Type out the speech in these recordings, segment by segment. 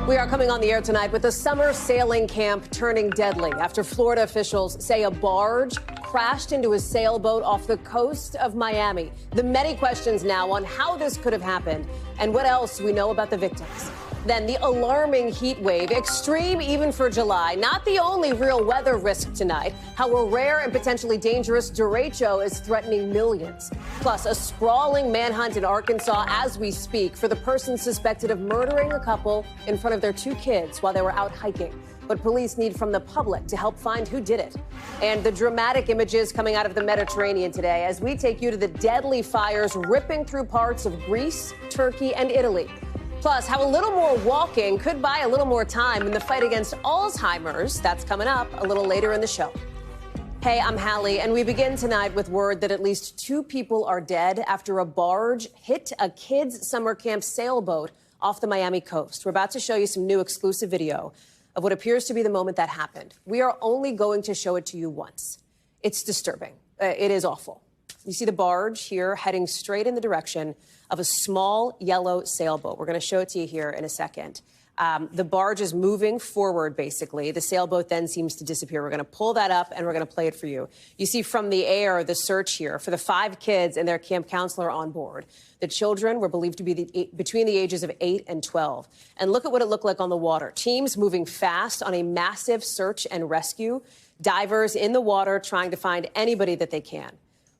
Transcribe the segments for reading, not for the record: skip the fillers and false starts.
We are coming on the air tonight with a summer sailing camp turning deadly after Florida officials say a barge crashed into a sailboat off the coast of Miami. The many questions now on how this could have happened and what else we know about the victims. Then the alarming heat wave, extreme even for July. Not the only real weather risk tonight. How a rare and potentially dangerous derecho is threatening millions. Plus, a sprawling manhunt in Arkansas as we speak for the person suspected of murdering a couple in front of their 2 kids while they were out hiking. But police need from the public to help find who did it. And the dramatic images coming out of the Mediterranean today as we take you to the deadly fires ripping through parts of Greece, Turkey, and Italy. Plus, how a little more walking could buy a little more time in the fight against Alzheimer's. That's coming up a little later in the show. Hey, I'm Hallie, and we begin tonight with word that at least 2 people are dead after a barge hit a kids' summer camp sailboat off the Miami coast. We're about to show you some new exclusive video of what appears to be the moment that happened. We are only going to show it to you once. It's disturbing. It is awful. You see the barge here heading straight in the direction of a small yellow sailboat. We're going to show it to you here in a second. The barge is moving forward, basically. The sailboat then seems to disappear. We're going to pull that up, and we're going to play it for you. You see from the air the search here for the 5 kids and their camp counselor on board. The children were believed to be between the ages of 8 and 12. And look at what it looked like on the water. Teams moving fast on a massive search and rescue. Divers in the water trying to find anybody that they can.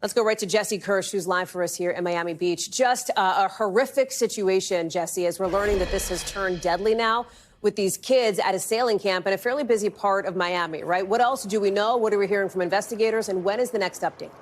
Let's go right to Jesse Kirsch, who's live for us here in Miami Beach. Just a horrific situation, Jesse, as we're learning that this has turned deadly now with these kids at a sailing camp in a fairly busy part of Miami, right? What else do we know? What are we hearing from investigators? And when is the next update?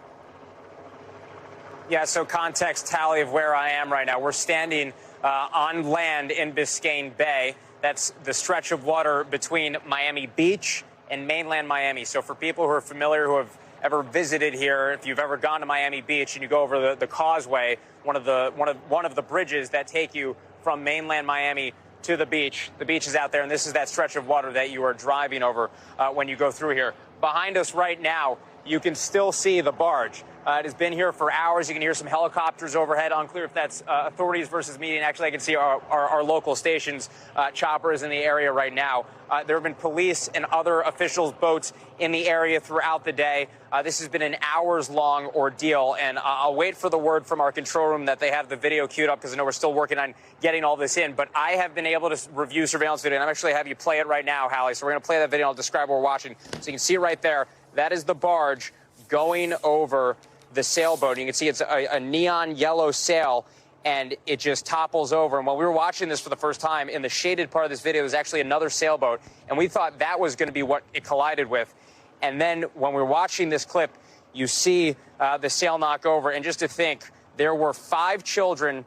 Yeah, so context, Hallie, of where I am right now. We're standing on land in Biscayne Bay. That's the stretch of water between Miami Beach and mainland Miami. So for people who are familiar, who have ever visited here, if you've ever gone to Miami Beach and you go over the causeway, one of the bridges that take you from mainland Miami to the beach is out there, and this is that stretch of water that you are driving over when you go through here. Behind us right now, you can still see the barge. It has been here for hours. You can hear some helicopters overhead. Unclear if that's authorities versus media. And actually, I can see our local station's choppers in the area right now. There have been police and other officials' boats in the area throughout the day. This has been an hours-long ordeal, and I'll wait for the word from our control room that they have the video queued up because I know we're still working on getting all this in. But I have been able to review surveillance video, and I'm actually have you play it right now, Hallie. So we're going to play that video. I'll describe what we're watching. So you can see it right there. That is the barge going over the sailboat. You can see it's a neon yellow sail, and it just topples over. And when we were watching this for the first time, in the shaded part of this video, was actually another sailboat, and we thought that was going to be what it collided with. And then when we were watching this clip, you see the sail knock over, and just to think, there were 5 children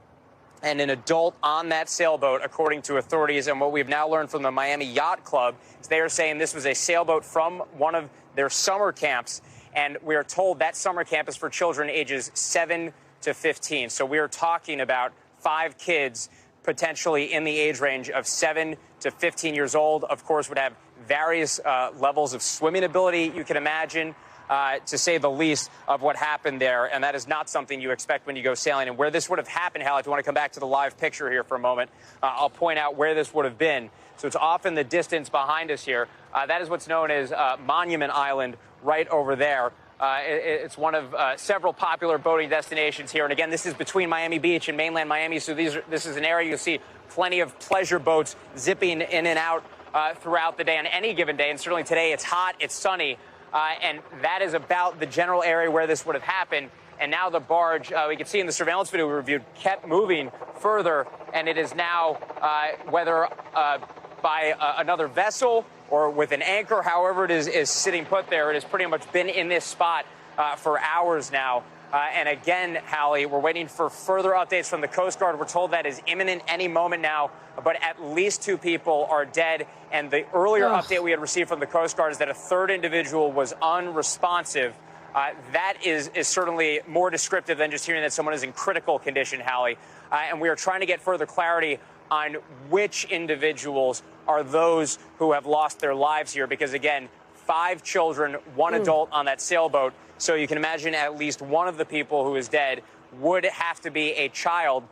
and an adult on that sailboat, according to authorities. And what we've now learned from the Miami Yacht Club is they are saying this was a sailboat from one of their summer camps. And we are told that summer camp is for children ages 7 to 15. So we are talking about 5 kids potentially in the age range of 7 to 15 years old. Of course, would have various levels of swimming ability, you can imagine, to say the least, of what happened there. And that is not something you expect when you go sailing. And where this would have happened, Hallie, if you want to come back to the live picture here for a moment, I'll point out where this would have been. So it's off in the distance behind us here. That is what's known as Monument Island, right over there. It's one of several popular boating destinations here. And again, this is between Miami Beach and mainland Miami. So this is an area you'll see plenty of pleasure boats zipping in and out throughout the day on any given day. And certainly today it's hot, it's sunny. And that is about the general area where this would have happened. And now the barge, we can see in the surveillance video we reviewed, kept moving further. And it is now, whether by another vessel or with an anchor, however it is sitting put there, it has pretty much been in this spot for hours now. And again, Hallie, we're waiting for further updates from the Coast Guard. We're told that is imminent any moment now, but at least 2 people are dead. And the earlier update we had received from the Coast Guard is that a 3rd individual was unresponsive. That is certainly more descriptive than just hearing that someone is in critical condition, Hallie. And we are trying to get further clarity on which individuals are those who have lost their lives here, because, again, 5 children, 1 adult on that sailboat. So you can imagine at least one of the people who is dead would have to be a child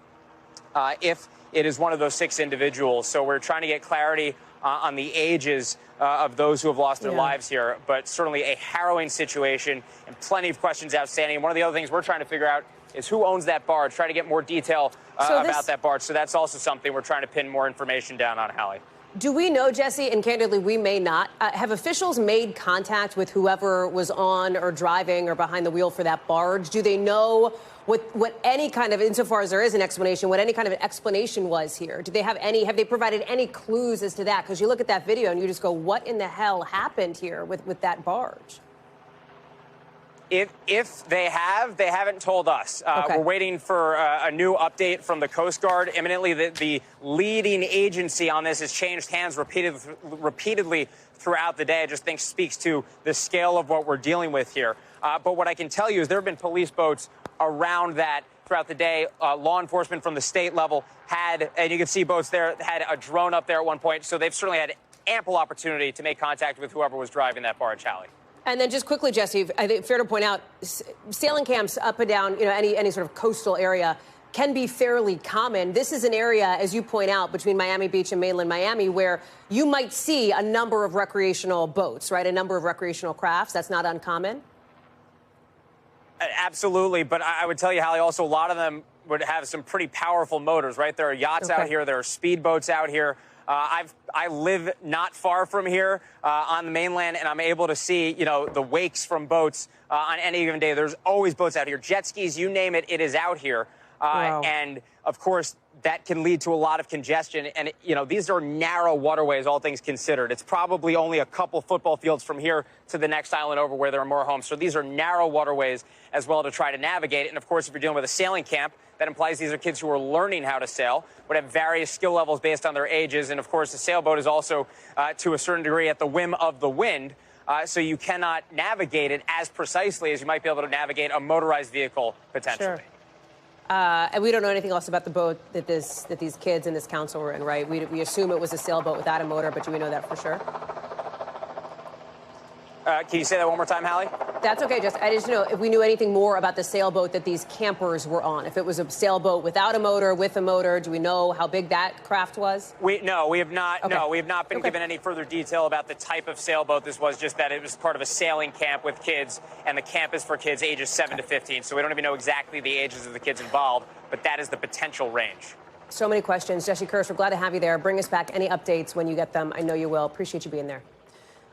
if it is one of those 6 individuals. So we're trying to get clarity on the ages of those who have lost their lives here. But certainly a harrowing situation and plenty of questions outstanding. And one of the other things we're trying to figure out is who owns that barge, try to get more detail about that barge. So that's also something we're trying to pin more information down on, Hallie. Do we know, Jesse, and candidly, we may not, have officials made contact with whoever was on or driving or behind the wheel for that barge? Do they know what any kind of, insofar as there is an explanation, what any kind of an explanation was here? Do they have they provided any clues as to that? Because you look at that video and you just go, what in the hell happened here with that barge? If they haven't told us. We're waiting for a new update from the Coast Guard imminently. The leading agency on this has changed hands repeatedly throughout the day. I just think speaks to the scale of what we're dealing with here. But what I can tell you is there have been police boats around that throughout the day. Law enforcement from the state level had, and you can see boats there, had a drone up there at one point. So they've certainly had ample opportunity to make contact with whoever was driving that barge, Hallie. And then just quickly, Jesse, I think fair to point out, sailing camps up and down, any sort of coastal area can be fairly common. This is an area, as you point out, between Miami Beach and mainland Miami, where you might see a number of recreational boats, right? A number of recreational crafts. That's not uncommon. Absolutely. But I would tell you, Hallie, also a lot of them would have some pretty powerful motors, right? There are yachts out here. There are speedboats out here. I live not far from here on the mainland, and I'm able to see, the wakes from boats on any given day. There's always boats out here. Jet skis, you name it, it is out here. And, of course, that can lead to a lot of congestion. And, these are narrow waterways, all things considered. It's probably only a couple football fields from here to the next island over where there are more homes. So these are narrow waterways as well to try to navigate. And, of course, if you're dealing with a sailing camp, that implies these are kids who are learning how to sail, would have various skill levels based on their ages. And, of course, the sailboat is also, to a certain degree, at the whim of the wind. So you cannot navigate it as precisely as you might be able to navigate a motorized vehicle, potentially. Sure. And we don't know anything else about the boat that these kids in this council were in, right? We assume it was a sailboat without a motor, but do we know that for sure? Can you say that one more time, Hallie? That's okay, I just know if we knew anything more about the sailboat that these campers were on. If it was a sailboat without a motor, with a motor, do we know how big that craft was? No, we have not. Okay. No, we have not been given any further detail about the type of sailboat this was, just that it was part of a sailing camp with kids, and the camp is for kids ages 7 to 15. So we don't even know exactly the ages of the kids involved, but that is the potential range. So many questions. Jesse Kirsch, we're glad to have you there. Bring us back any updates when you get them. I know you will. Appreciate you being there.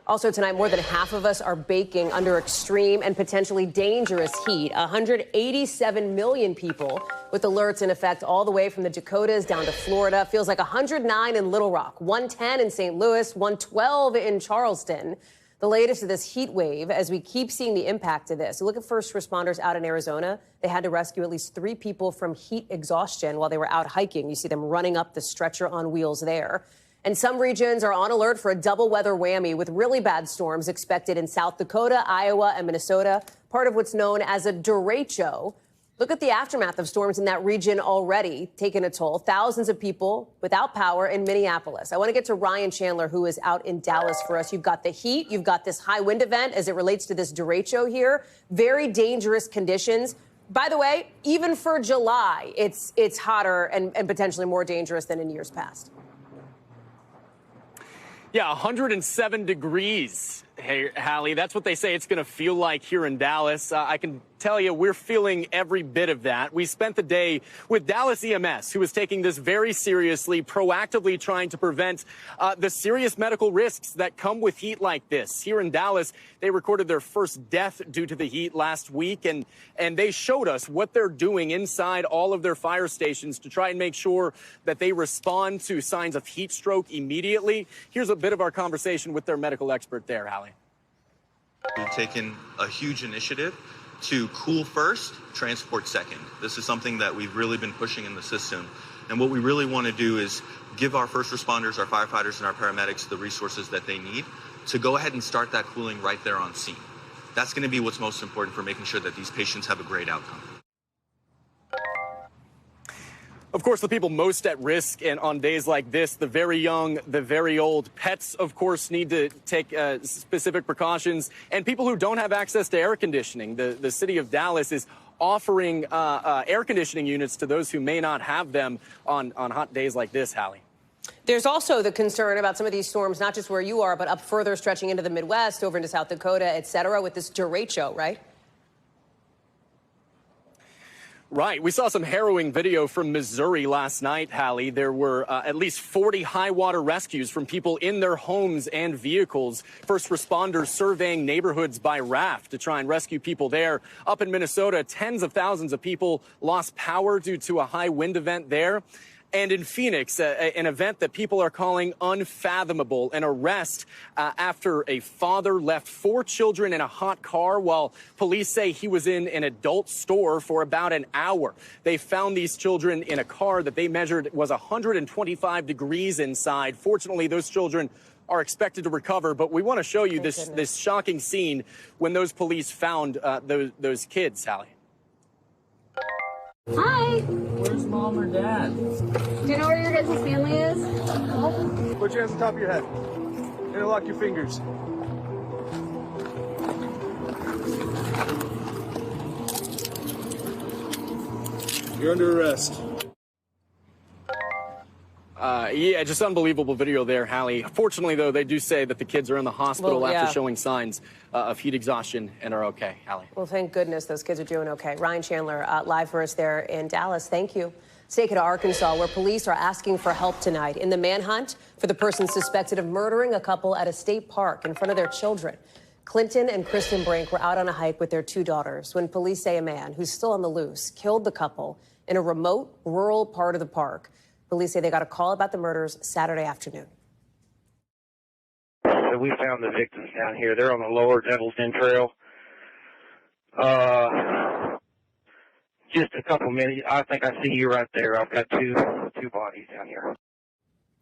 Also tonight, more than half of us are baking under extreme and potentially dangerous heat. 187 million people with alerts in effect all the way from the Dakotas down to Florida. Feels like 109 in Little Rock, 110 in St. Louis, 112 in Charleston. The latest of this heat wave as we keep seeing the impact of this. Look at first responders out in Arizona. They had to rescue at least 3 people from heat exhaustion while they were out hiking. You see them running up the stretcher on wheels there. And some regions are on alert for a double weather whammy with really bad storms expected in South Dakota, Iowa, and Minnesota, part of what's known as a derecho. Look at the aftermath of storms in that region already taking a toll. Thousands of people without power in Minneapolis. I want to get to Ryan Chandler, who is out in Dallas for us. You've got the heat. You've got this high wind event as it relates to this derecho here. Very dangerous conditions. By the way, even for July, it's hotter and potentially more dangerous than in years past. Yeah, 107 degrees. Hey, Hallie, that's what they say it's going to feel like here in Dallas. I can tell you we're feeling every bit of that. We spent the day with Dallas EMS, who is taking this very seriously, proactively trying to prevent the serious medical risks that come with heat like this. Here in Dallas, they recorded their first death due to the heat last week, and they showed us what they're doing inside all of their fire stations to try and make sure that they respond to signs of heat stroke immediately. Here's a bit of our conversation with their medical expert there, Hallie. We've taken a huge initiative to cool first, transport second. This is something that we've really been pushing in the system. And what we really want to do is give our first responders, our firefighters, and our paramedics the resources that they need to go ahead and start that cooling right there on scene. That's going to be what's most important for making sure that these patients have a great outcome. Of course, the people most at risk and on days like this, the very young, the very old. Pets, of course, need to take specific precautions. And people who don't have access to air conditioning. The city of Dallas is offering air conditioning units to those who may not have them on hot days like this, Hallie. There's also the concern about some of these storms, not just where you are, but up further, stretching into the Midwest, over into South Dakota, et cetera, with this derecho, right? Right. We saw some harrowing video from Missouri last night, Hallie. There were at least 40 high water rescues from people in their homes and vehicles. First responders surveying neighborhoods by raft to try and rescue people there. Up in Minnesota, tens of thousands of people lost power due to a high wind event there. And in Phoenix, an event that people are calling unfathomable, an arrest after a father left 4 children in a hot car while police say he was in an adult store for about an hour. They found these children in a car that they measured was 125 degrees inside. Fortunately, those children are expected to recover, but we want to show you this shocking scene when those police found those kids, Hallie. Hi. Where's mom or dad? Do you know where your guys' family is? Put your hands on top of your head. Interlock your fingers. You're under arrest. Yeah, just unbelievable video there, Hallie. Fortunately, though, they do say that the kids are in the hospital after showing signs of heat exhaustion and are okay, Hallie. Well, thank goodness those kids are doing okay. Ryan Chandler, live for us there in Dallas. Thank you. Let's take it to Arkansas, where police are asking for help tonight in the manhunt for the person suspected of murdering a couple at a state park in front of their children. Clinton and Kristen Brink were out on a hike with their 2 daughters when police say a man who's still on the loose killed the couple in a remote, rural part of the park. Police say they got a call about the murders Saturday afternoon. So we found the victims down here. They're on the lower Devil's Den Trail. Just a couple minutes. I think I see you right there. I've got two bodies down here.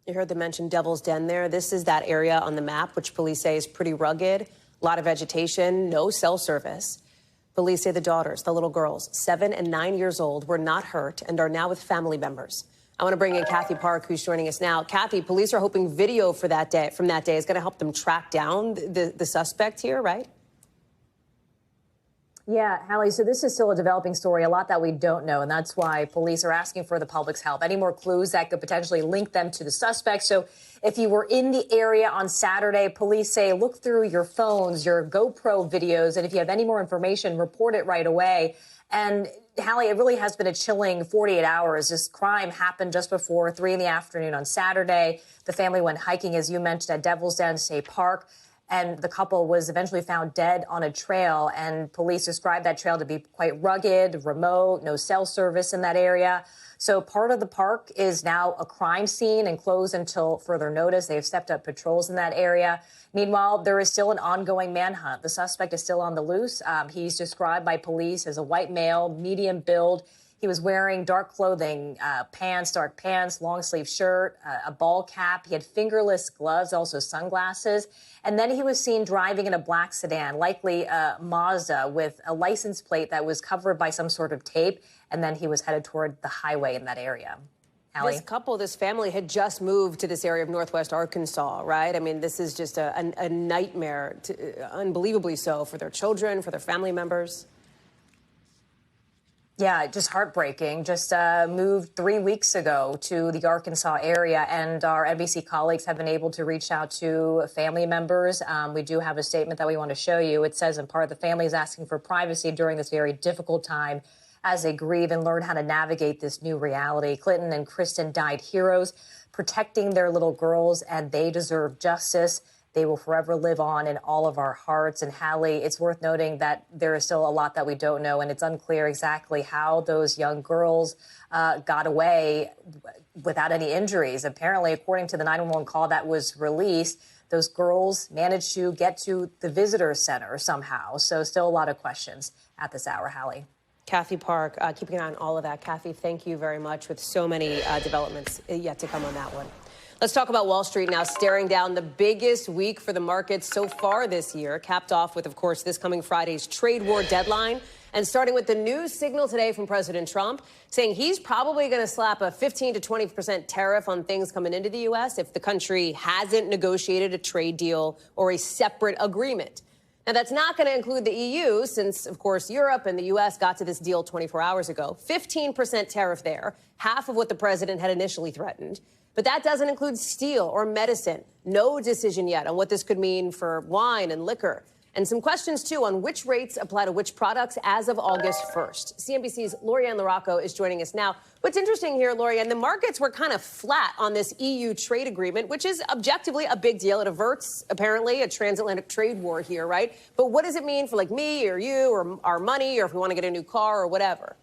You heard them mention Devil's Den there. This is that area on the map, which police say is pretty rugged. A lot of vegetation, no cell service. Police say the daughters, the little girls, 7 and 9 years old, were not hurt and are now with family members. I want to bring in Kathy Park, who's joining us now. Kathy, police are hoping video from that day is going to help them track down the suspect here, right? Yeah, Hallie, so this is still a developing story, a lot that we don't know, and that's why police are asking for the public's help. Any more clues that could potentially link them to the suspect? So if you were in the area on Saturday, police say look through your phones, your GoPro videos, and if you have any more information, report it right away. And Hallie, it really has been a chilling 48 hours. This crime happened just before 3 in the afternoon on Saturday. The family went hiking, as you mentioned, at Devil's Den State Park, and the couple was eventually found dead on a trail. And police described that trail to be quite rugged, remote, no cell service in that area. So part of the park is now a crime scene and closed until further notice. They have stepped up patrols in that area. Meanwhile, there is still an ongoing manhunt. The suspect is still on the loose. He's described by police as a white male, medium build. He was wearing dark clothing, dark pants, long sleeve shirt, a ball cap. He had fingerless gloves, also sunglasses. And then he was seen driving in a black sedan, likely a Mazda, with a license plate that was covered by some sort of tape. And then he was headed toward the highway in that area. Hallie? This couple, this family had just moved to this area of northwest Arkansas, right? I mean, this is just a nightmare, unbelievably so, for their children, for their family members. Yeah, just heartbreaking. Just moved 3 weeks ago to the Arkansas area, and our NBC colleagues have been able to reach out to family members. We do have a statement that we want to show you. It says, in part, the family is asking for privacy during this very difficult time as they grieve and learn how to navigate this new reality. Clinton and Kristen died heroes, protecting their little girls, and they deserve justice. They will forever live on in all of our hearts. And Hallie, it's worth noting that there is still a lot that we don't know, and it's unclear exactly how those young girls got away without any injuries. Apparently, according to the 911 call that was released, those girls managed to get to the visitor center somehow. So still a lot of questions at this hour, Hallie. Kathy Park, keeping an eye on all of that. Kathy, thank you very much, with so many developments yet to come on that one. Let's talk about Wall Street now, staring down the biggest week for the markets so far this year, capped off with, of course, this coming Friday's trade war deadline And starting with the new signal today from President Trump, saying he's probably going to slap a 15 to 20% tariff on things coming into the U.S. if the country hasn't negotiated a trade deal or a separate agreement. Now, that's not going to include the EU, since, of course, Europe and the U.S. got to this deal 24 hours ago. 15% tariff there, half of what the president had initially threatened. But that doesn't include steel or medicine. No decision yet on what this could mean for wine and liquor. And some questions, too, on which rates apply to which products as of August 1st. CNBC's Lorianne LaRocco is joining us now. What's interesting here, Lorianne, the markets were kind of flat on this EU trade agreement, which is objectively a big deal. It averts, apparently, a transatlantic trade war here, right? But what does it mean for, like, me or you or our money, or if we want to get a new car or whatever?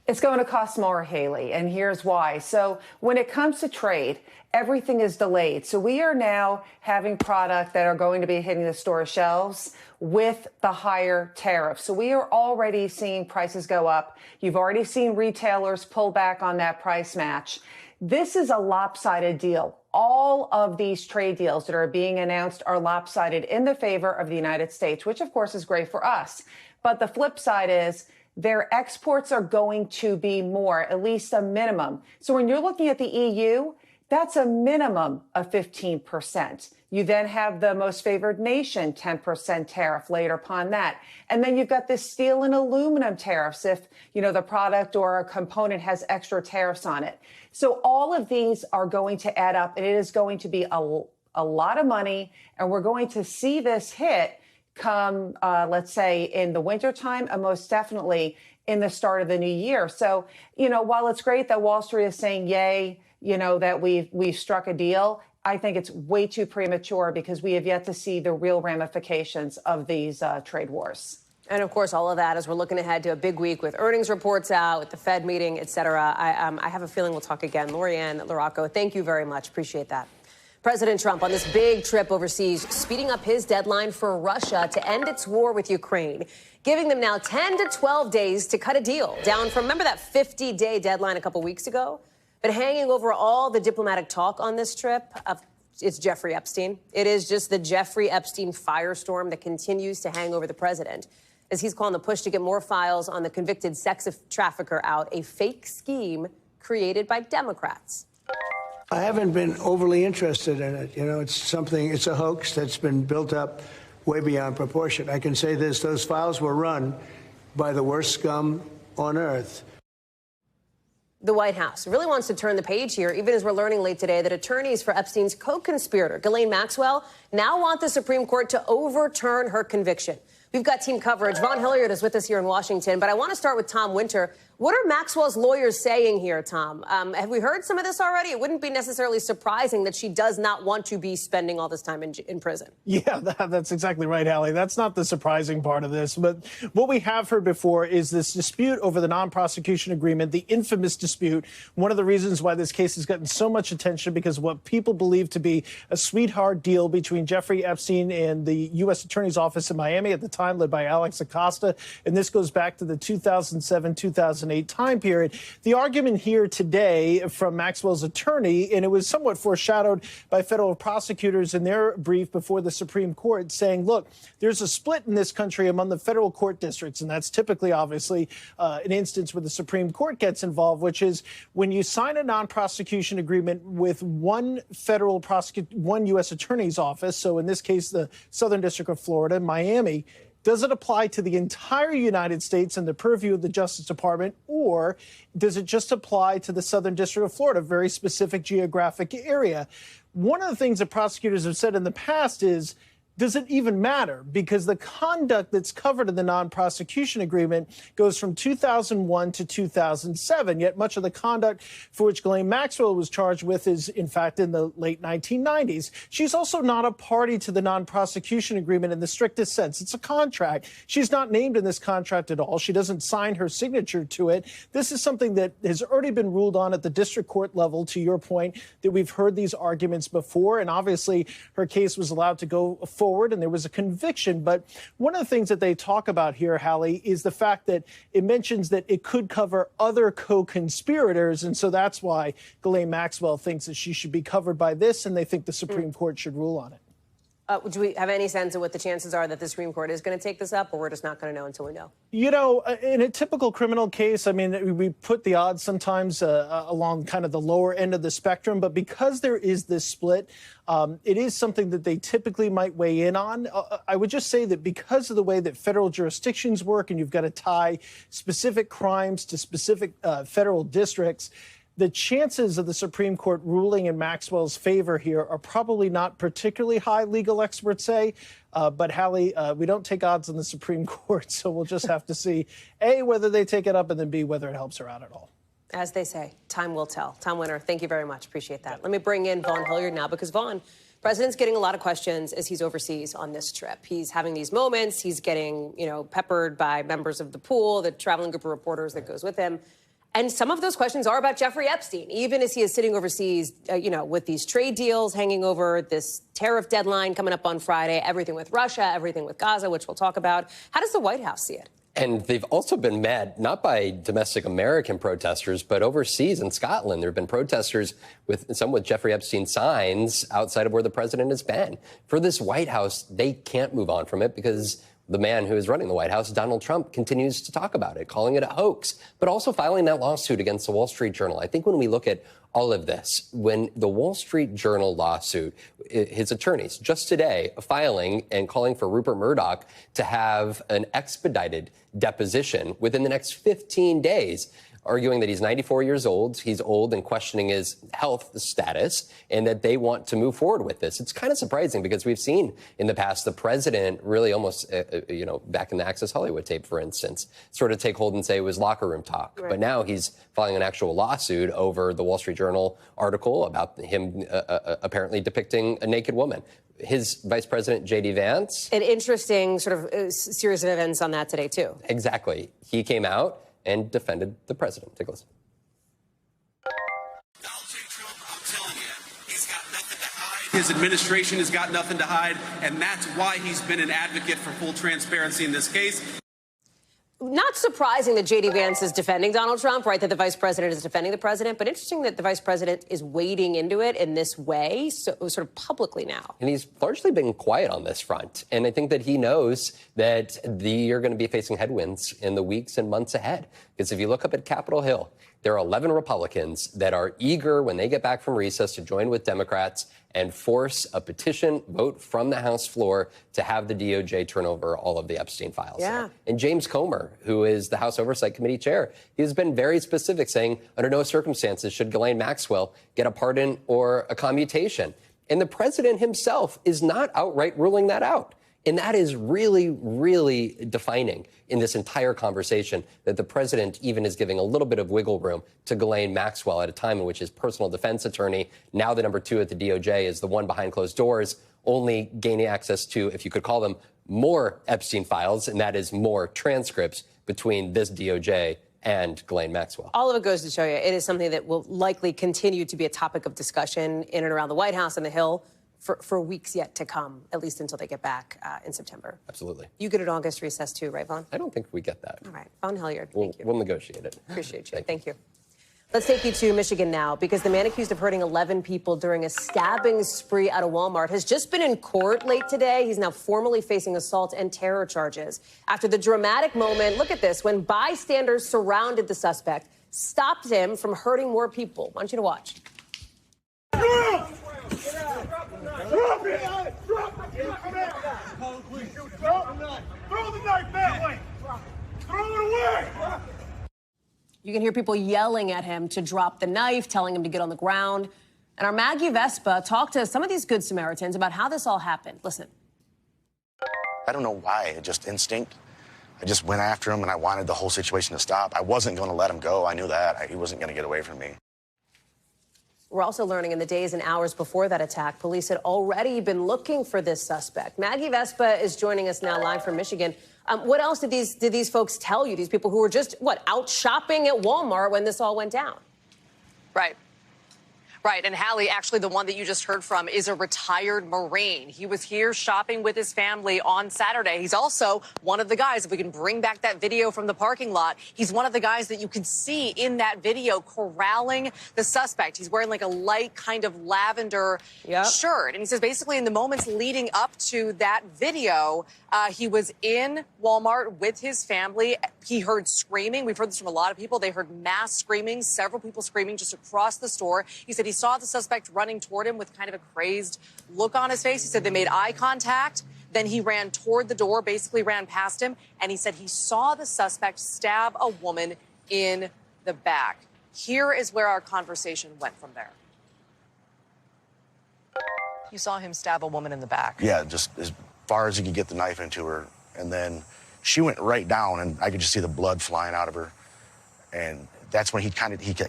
It's going to cost more, Haley, and here's why. So when it comes to trade, everything is delayed. So we are now having product that are going to be hitting the store shelves with the higher tariff. So we are already seeing prices go up. You've already seen retailers pull back on that price match. This is a lopsided deal. All of these trade deals that are being announced are lopsided in the favor of the United States, which of course is great for us. But the flip side is their exports are going to be more, at least a minimum. So when you're looking at the EU, that's a minimum of 15%. You then have the most favored nation, 10% tariff later upon that. And then you've got the steel and aluminum tariffs if, you know, the product or a component has extra tariffs on it. So all of these are going to add up, and it is going to be a lot of money. And we're going to see this hit come, let's say, in the wintertime, and most definitely in the start of the new year. So, you know, while it's great that Wall Street is saying, yay, you know, that we've struck a deal, I think it's way too premature because we have yet to see the real ramifications of these trade wars. And of course, all of that as we're looking ahead to a big week with earnings reports out, with the Fed meeting, et cetera. I have a feeling we'll talk again. Lorianne LaRocco, thank you very much. Appreciate that. President Trump on this big trip overseas, speeding up his deadline for Russia to end its war with Ukraine, giving them now 10 to 12 days to cut a deal, down from, remember that 50-day deadline a couple weeks ago? But hanging over all the diplomatic talk on this trip, it's Jeffrey Epstein. It is just the Jeffrey Epstein firestorm that continues to hang over the president, as he's calling the push to get more files on the convicted sex trafficker out a fake scheme created by Democrats. I haven't been overly interested in it. You know, it's a hoax that's been built up way beyond proportion. I can say this, those files were run by the worst scum on earth. The White House really wants to turn the page here, even as we're learning late today that attorneys for Epstein's co-conspirator, Ghislaine Maxwell, now want the Supreme Court to overturn her conviction. We've got team coverage. Ron Hilliard is with us here in Washington, but I want to start with Tom Winter. What are Maxwell's lawyers saying here, Tom? Have we heard some of this already? It wouldn't be necessarily surprising that she does not want to be spending all this time in prison. Yeah, that's exactly right, Hallie. That's not the surprising part of this. But what we have heard before is this dispute over the non-prosecution agreement, the infamous dispute. One of the reasons why this case has gotten so much attention, because what people believe to be a sweetheart deal between Jeffrey Epstein and the U.S. Attorney's Office in Miami at the time, led by Alex Acosta. And this goes back to the 2007-2008 time period. The argument here today from Maxwell's attorney, and it was somewhat foreshadowed by federal prosecutors in their brief before the Supreme Court, saying, look, there's a split in this country among the federal court districts, and that's typically, obviously, an instance where the Supreme Court gets involved, which is when you sign a non-prosecution agreement with one one U.S. Attorney's Office, so in this case, the Southern District of Florida, Miami, does it apply to the entire United States and the purview of the Justice Department, or does it just apply to the Southern District of Florida, a very specific geographic area? One of the things that prosecutors have said in the past is, does it even matter? Because the conduct that's covered in the non-prosecution agreement goes from 2001 to 2007, yet much of the conduct for which Ghislaine Maxwell was charged with is, in fact, in the late 1990s. She's also not a party to the non-prosecution agreement in the strictest sense. It's a contract. She's not named in this contract at all. She doesn't sign her signature to it. This is something that has already been ruled on at the district court level, to your point, that we've heard these arguments before, and obviously her case was allowed to go forward and there was a conviction. But one of the things that they talk about here, Hallie, is the fact that it mentions that it could cover other co-conspirators. And so that's why Ghislaine Maxwell thinks that she should be covered by this, and they think the Supreme Court should rule on it. Do we have any sense of what the chances are that the Supreme Court is going to take this up, or we're just not going to know until we know? You know, in a typical criminal case, I mean, we put the odds sometimes along kind of the lower end of the spectrum, but because there is this split, it is something that they typically might weigh in on. I would just say that because of the way that federal jurisdictions work, and you've got to tie specific crimes to specific federal districts, the chances of the Supreme Court ruling in Maxwell's favor here are probably not particularly high, legal experts say. But Hallie, we don't take odds on the Supreme Court, so we'll just have to see, A, whether they take it up, and then B, whether it helps her out at all. As they say, time will tell. Tom Winter, thank you very much. Appreciate that. Let me bring in Vaughn Hilliard now, because Vaughn, President's getting a lot of questions as he's overseas on this trip. He's having these moments. He's getting, peppered by members of the pool, the traveling group of reporters that goes with him. And some of those questions are about Jeffrey Epstein, even as he is sitting overseas, with these trade deals hanging over, this tariff deadline coming up on Friday, everything with Russia, everything with Gaza, which we'll talk about. How does the White House see it? And they've also been met, not by domestic American protesters, but overseas in Scotland. There have been protesters with Jeffrey Epstein signs outside of where the president has been. For this White House, they can't move on from it because the man who is running the White House, Donald Trump, continues to talk about it, calling it a hoax, but also filing that lawsuit against the Wall Street Journal. I think when we look at all of this, when the Wall Street Journal lawsuit, his attorneys just today filing and calling for Rupert Murdoch to have an expedited deposition within the next 15 days, arguing that he's 94 years old, he's old, and questioning his health status, and that they want to move forward with this. It's kind of surprising because we've seen in the past the president really almost, back in the Access Hollywood tape, for instance, sort of take hold and say it was locker room talk. Right. But now he's filing an actual lawsuit over the Wall Street Journal article about him apparently depicting a naked woman. His vice president, J.D. Vance. An interesting sort of series of events on that today, too. Exactly. He came out and defended the president. Take a listen. Donald J. Trump, I'm telling you, he's got nothing to hide. His administration has got nothing to hide, and that's why he's been an advocate for full transparency in this case. Not surprising that J.D. Vance is defending Donald Trump, right, that the vice president is defending the president, but interesting that the vice president is wading into it in this way, so sort of publicly now. And he's largely been quiet on this front. And I think that he knows that you're going to be facing headwinds in the weeks and months ahead. Because if you look up at Capitol Hill, there are 11 Republicans that are eager when they get back from recess to join with Democrats and force a petition vote from the House floor to have the DOJ turn over all of the Epstein files. Yeah. And James Comer, who is the House Oversight Committee chair, he has been very specific, saying under no circumstances should Ghislaine Maxwell get a pardon or a commutation. And the president himself is not outright ruling that out. And that is really, really defining in this entire conversation, that the president even is giving a little bit of wiggle room to Ghislaine Maxwell at a time in which his personal defense attorney, now the number 2 at the DOJ, is the one behind closed doors, only gaining access to, if you could call them, more Epstein files, and that is more transcripts between this DOJ and Ghislaine Maxwell. All of it goes to show you it is something that will likely continue to be a topic of discussion in and around the White House and the Hill for weeks yet to come, at least until they get back in September. Absolutely. You get an August recess too, right, Vaughn? I don't think we get that. All right. Vaughn Hilliard, thank you. We'll negotiate it. Appreciate you. Thank you. Let's take you to Michigan now, because the man accused of hurting 11 people during a stabbing spree at a Walmart has just been in court late today. He's now formally facing assault and terror charges after the dramatic moment, look at this, when bystanders surrounded the suspect, stopped him from hurting more people. I want you to watch. Drop it! Drop it! Throw the knife that way! Throw it away! You can hear people yelling at him to drop the knife, telling him to get on the ground. And our Maggie Vespa talked to some of these good Samaritans about how this all happened. Listen. I don't know why, just instinct. I just went after him, and I wanted the whole situation to stop. I wasn't going to let him go. I knew that. He wasn't going to get away from me. We're also learning in the days and hours before that attack, police had already been looking for this suspect. Maggie Vespa is joining us now live from Michigan. What else did these folks tell you, these people who were just, out shopping at Walmart when this all went down? Right. Right, and Hallie, actually the one that you just heard from is a retired Marine. He was here shopping with his family on Saturday. He's also one of the guys, if we can bring back that video from the parking lot, he's one of the guys that you can see in that video corralling the suspect. He's wearing like a light kind of lavender shirt. And he says basically in the moments leading up to that video, he was in Walmart with his family. He heard screaming. We've heard this from a lot of people. They heard mass screaming, several people screaming just across the store. He said he saw the suspect running toward him with kind of a crazed look on his face. He said they made eye contact. Then he ran toward the door, basically ran past him. And he said he saw the suspect stab a woman in the back. Here is where our conversation went from there. You saw him stab a woman in the back. Yeah, just as far as he could get the knife into her. And then she went right down, and I could just see the blood flying out of her. And that's when he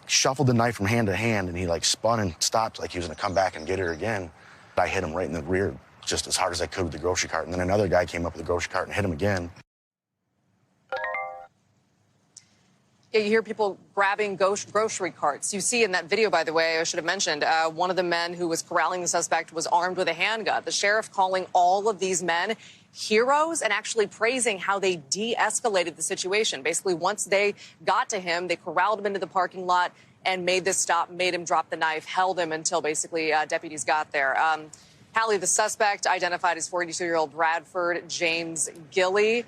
shuffled the knife from hand to hand, and he like spun and stopped like he was going to come back and get her again. I hit him right in the rear just as hard as I could with the grocery cart. And then another guy came up with the grocery cart and hit him again. Yeah, you hear people grabbing grocery carts. You see in that video, by the way, I should have mentioned, one of the men who was corralling the suspect was armed with a handgun. The sheriff calling all of these men heroes and actually praising how they de-escalated the situation. Basically, once they got to him, they corralled him into the parking lot and made this stop, made him drop the knife, held him until basically deputies got there. Hallie, the suspect, identified as 42-year-old Bradford James Gilly.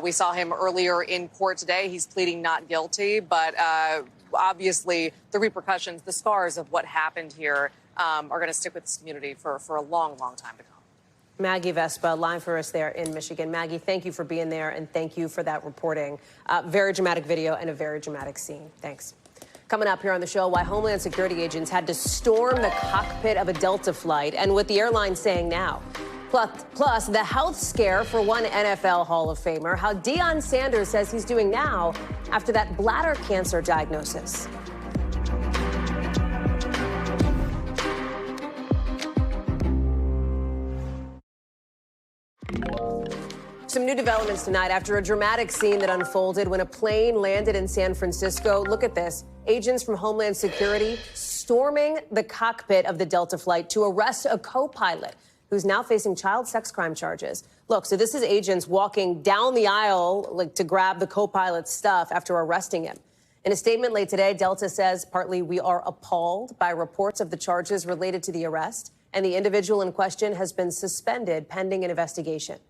We saw him earlier in court today. He's pleading not guilty, but obviously the repercussions, the scars of what happened here are going to stick with this community for a long, long time to come. Maggie Vespa, live for us there in Michigan. Maggie, thank you for being there, and thank you for that reporting. Very dramatic video and a very dramatic scene. Thanks. Coming up here on the show, why Homeland Security agents had to storm the cockpit of a Delta flight and what the airline's saying now. Plus, the health scare for one NFL Hall of Famer, how Deion Sanders says he's doing now after that bladder cancer diagnosis. Some new developments tonight after a dramatic scene that unfolded when a plane landed in San Francisco. Look at this. Agents from Homeland Security storming the cockpit of the Delta flight to arrest a co-pilot who's now facing child sex crime charges. Look, so this is agents walking down the aisle to grab the co-pilot's stuff after arresting him. In a statement late today, Delta says partly we are appalled by reports of the charges related to the arrest, and the individual in question has been suspended pending an investigation.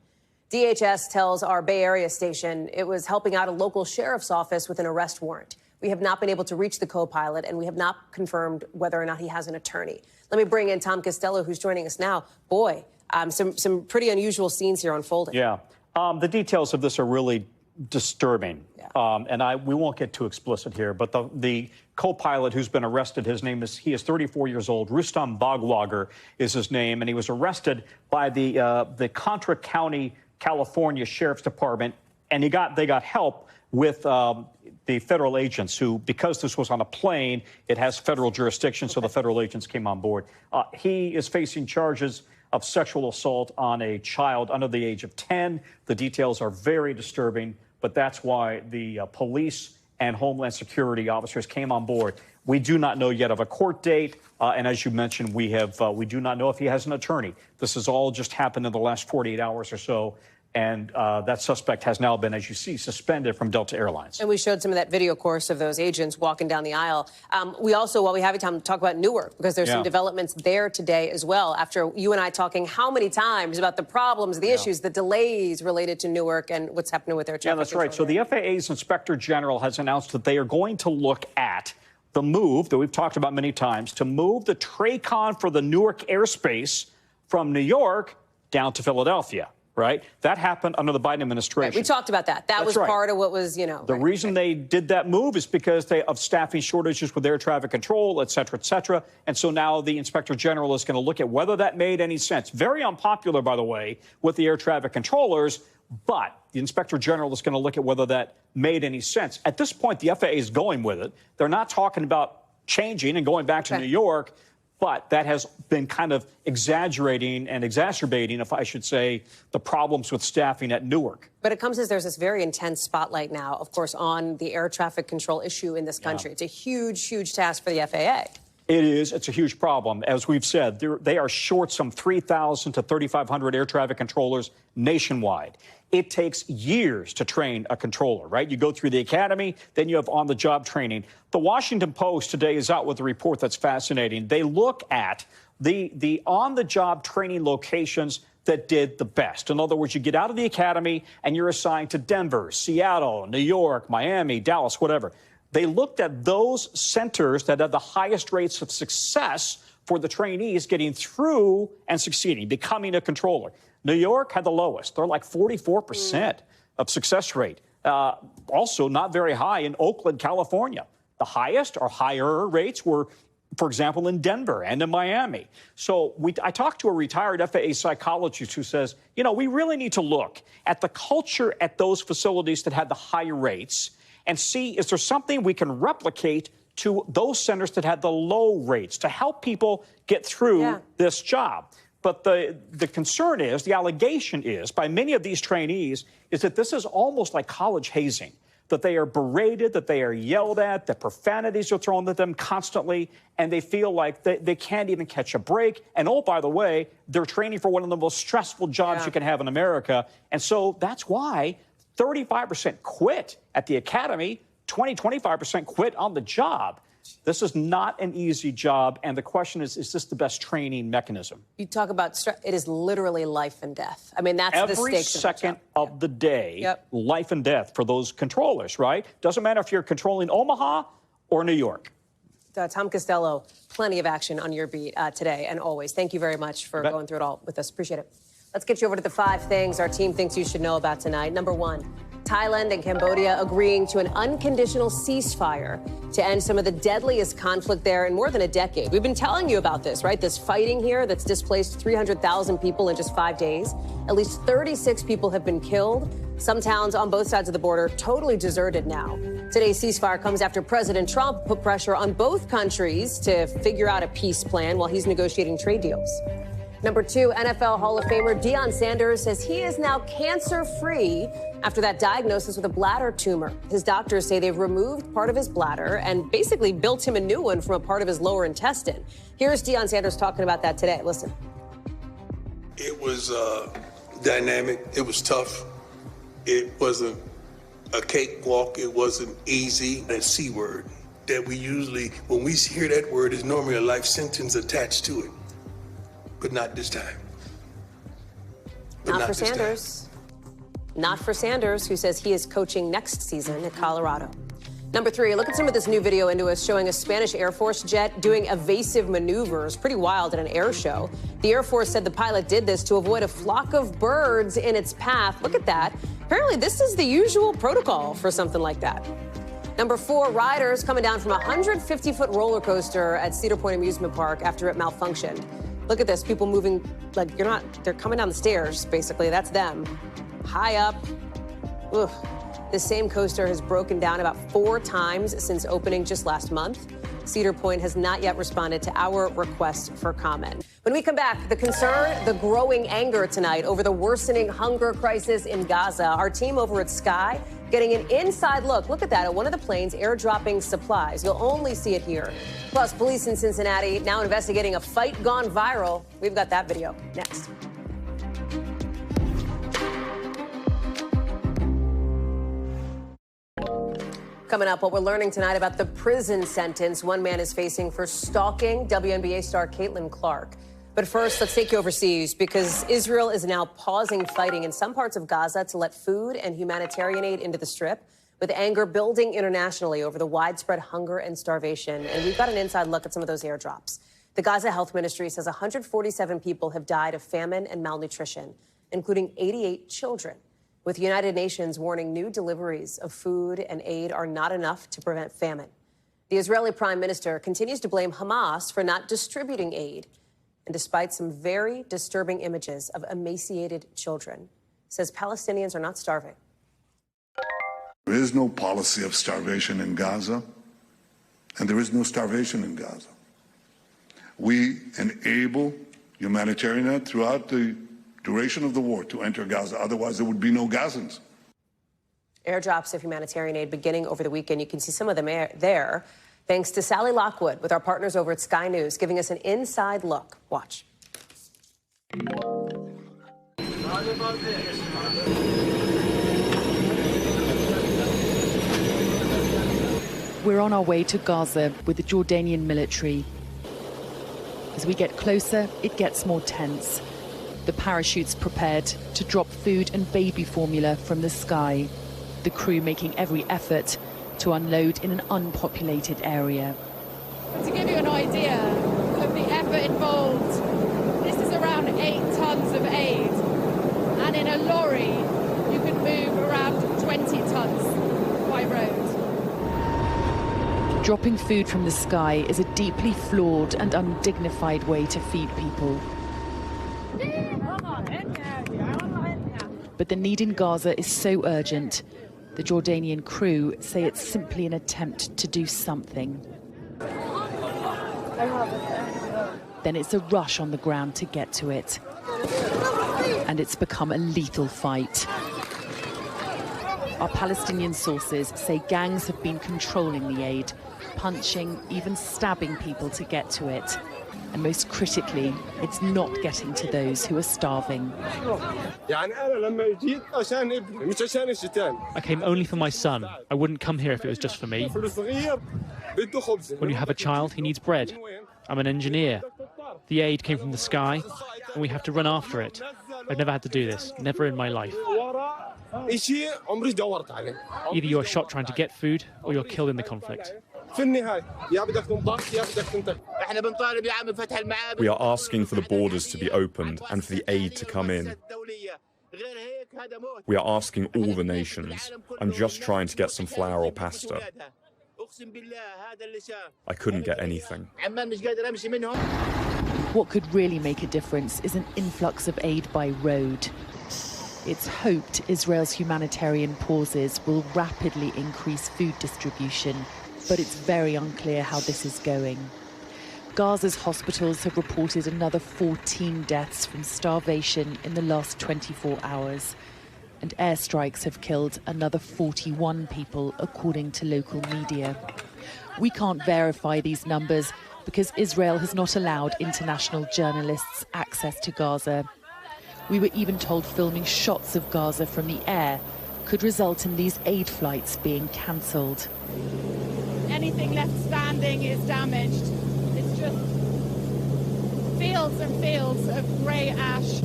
DHS tells our Bay Area station it was helping out a local sheriff's office with an arrest warrant. We have not been able to reach the co-pilot, and we have not confirmed whether or not he has an attorney. Let me bring in Tom Costello, who's joining us now. Boy, some pretty unusual scenes here unfolding. Yeah. The details of this are really disturbing. Yeah. We won't get too explicit here, but the co-pilot who's been arrested, he is 34 years old. Rustam Bagwagar is his name, and he was arrested by the Contra County, California Sheriff's Department, and they got help with the federal agents who, because this was on a plane, it has federal jurisdiction, so the federal agents came on board. He is facing charges of sexual assault on a child under the age of 10. The details are very disturbing, but that's why the police and Homeland Security officers came on board. We do not know yet of a court date, and as you mentioned, we do not know if he has an attorney. This has all just happened in the last 48 hours or so. And that suspect has now been, as you see, suspended from Delta Airlines. And we showed some of that video, of course, of those agents walking down the aisle. We also, while we have time, talk about Newark, because there's some developments there today as well, after you and I talking how many times about the problems, the issues, the delays related to Newark and what's happening with air traffic. Yeah, that's right. So the FAA's Inspector General has announced that they are going to look at the move that we've talked about many times to move the TRACON for the Newark airspace from New York down to Philadelphia. Right? That happened under the Biden administration. Right. We talked about that. That was part of what was, The reason they did that move is because of staffing shortages with air traffic control, et cetera, et cetera. And so now the Inspector General is going to look at whether that made any sense. Very unpopular, by the way, with the air traffic controllers. But the Inspector General is going to look at whether that made any sense. At this point, the FAA is going with it. They're not talking about changing and going back to New York. But that has been kind of exaggerating and exacerbating, if I should say, the problems with staffing at Newark. But it comes as there's this very intense spotlight now, of course, on the air traffic control issue in this country. It's a huge, huge task for the FAA. It is. It's a huge problem. As we've said, they are short some 3,000 to 3,500 air traffic controllers nationwide. It takes years to train a controller, right? You go through the academy, then you have on-the-job training. The Washington Post today is out with a report that's fascinating. They look at the on-the-job training locations that did the best. In other words, you get out of the academy and you're assigned to Denver, Seattle, New York, Miami, Dallas, whatever. They looked at those centers that had the highest rates of success for the trainees getting through and succeeding, becoming a controller. New York had the lowest. They're like 44% of success rate. Also not very high in Oakland, California. The highest or higher rates were, for example, in Denver and in Miami. So I talked to a retired FAA psychologist who says, you know, we really need to look at the culture at those facilities that had the higher rates and see, is there something we can replicate to those centers that had the low rates to help people get through this job? But the concern is, the allegation is, by many of these trainees, is that this is almost like college hazing, that they are berated, that they are yelled at, that profanities are thrown at them constantly, and they feel like they can't even catch a break. And oh, by the way, they're training for one of the most stressful jobs you can have in America. And so that's why 35% quit at the academy, 25% quit on the job. This is not an easy job, and the question is this the best training mechanism? You talk about stress. It is literally life and death. I mean, that's the every stakes second of the day, life and death for those controllers, right? Doesn't matter if you're controlling Omaha or New York. Tom Costello, plenty of action on your beat today and always. Thank you very much for going through it all with us. Appreciate it. Let's get you over to the 5 things our team thinks you should know about tonight. Number 1, Thailand and Cambodia agreeing to an unconditional ceasefire to end some of the deadliest conflict there in more than a decade. We've been telling you about this, right? This fighting here that's displaced 300,000 people in just 5 days. At least 36 people have been killed. Some towns on both sides of the border totally deserted now. Today's ceasefire comes after President Trump put pressure on both countries to figure out a peace plan while he's negotiating trade deals. Number 2, NFL Hall of Famer Deion Sanders says he is now cancer-free after that diagnosis with a bladder tumor. His doctors say they've removed part of his bladder and basically built him a new one from a part of his lower intestine. Here's Deion Sanders talking about that today. Listen. It was dynamic. It was tough. It wasn't a cakewalk. It wasn't easy. That C word that we usually, when we hear that word, is normally a life sentence attached to it. But not this time. Not for Sanders. Not for Sanders, who says he is coaching next season at Colorado. Number 3, look at some of this new video into us showing a Spanish Air Force jet doing evasive maneuvers. Pretty wild at an air show. The Air Force said the pilot did this to avoid a flock of birds in its path. Look at that. Apparently, this is the usual protocol for something like that. Number 4, riders coming down from a 150-foot roller coaster at Cedar Point Amusement Park after it malfunctioned. Look at this, people moving like they're coming down the stairs, basically. That's them. High up. Ugh. This same coaster has broken down about 4 times since opening just last month. Cedar Point has not yet responded to our request for comment. When we come back, the concern, the growing anger tonight over the worsening hunger crisis in Gaza. Our team over at Sky getting an inside look. Look at that, at one of the planes airdropping supplies. You'll only see it here. Plus, police in Cincinnati now investigating a fight gone viral. We've got that video next. Coming up, what we're learning tonight about the prison sentence one man is facing for stalking WNBA star Caitlin Clark. But first, let's take you overseas because Israel is now pausing fighting in some parts of Gaza to let food and humanitarian aid into the Strip, with anger building internationally over the widespread hunger and starvation. And we've got an inside look at some of those airdrops. The Gaza Health Ministry says 147 people have died of famine and malnutrition, including 88 children, with the United Nations warning new deliveries of food and aid are not enough to prevent famine. The Israeli Prime Minister continues to blame Hamas for not distributing aid. And despite some very disturbing images of emaciated children, says Palestinians are not starving. There is no policy of starvation in Gaza, and there is no starvation in Gaza. We enable humanitarian aid throughout the duration of the war to enter Gaza. Otherwise, there would be no Gazans. Airdrops of humanitarian aid beginning over the weekend. You can see some of them there. Thanks to Sally Lockwood with our partners over at Sky News, giving us an inside look. Watch. We're on our way to Gaza with the Jordanian military. As we get closer, it gets more tense. The parachutes prepared to drop food and baby formula from the sky. The crew making every effort to unload in an unpopulated area. To give you an idea of the effort involved, this is around 8 tons of aid. And in a lorry, you could move around 20 tons by road. Dropping food from the sky is a deeply flawed and undignified way to feed people. But the need in Gaza is so urgent. The Jordanian crew say it's simply an attempt to do something. Then it's a rush on the ground to get to it. And it's become a lethal fight. Our Palestinian sources say gangs have been controlling the aid, punching, even stabbing people to get to it. And most critically, it's not getting to those who are starving. I came only for my son. I wouldn't come here if it was just for me. When you have a child, he needs bread. I'm an engineer. The aid came from the sky, and we have to run after it. I've never had to do this, never in my life. Either you're shot trying to get food, or you're killed in the conflict. We are asking for the borders to be opened and for the aid to come in. We are asking all the nations. I'm just trying to get some flour or pasta. I couldn't get anything. What could really make a difference is an influx of aid by road. It's hoped Israel's humanitarian pauses will rapidly increase food distribution, but it's very unclear how this is going. Gaza's hospitals have reported another 14 deaths from starvation in the last 24 hours, and airstrikes have killed another 41 people, according to local media. We can't verify these numbers because Israel has not allowed international journalists access to Gaza. We were even told filming shots of Gaza from the air could result in these aid flights being cancelled. Anything left standing is damaged. It's just fields and fields of grey ash.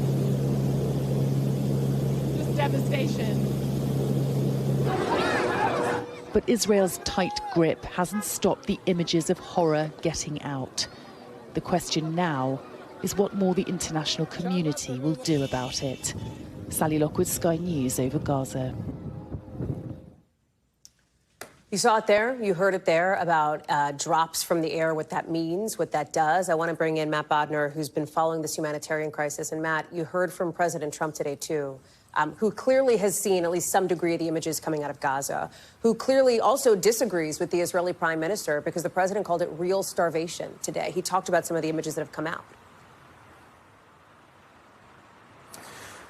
Just devastation. But Israel's tight grip hasn't stopped the images of horror getting out. The question now is what more the international community will do about it. Sally Lockwood, Sky News over Gaza. You saw it there, you heard it there about drops from the air, what that means, what that does. I want to bring in Matt Bodner, who's been following this humanitarian crisis. And Matt, you heard from President Trump today, too, who clearly has seen at least some degree of the images coming out of Gaza, who clearly also disagrees with the Israeli prime minister because the president called it real starvation today. He talked about some of the images that have come out.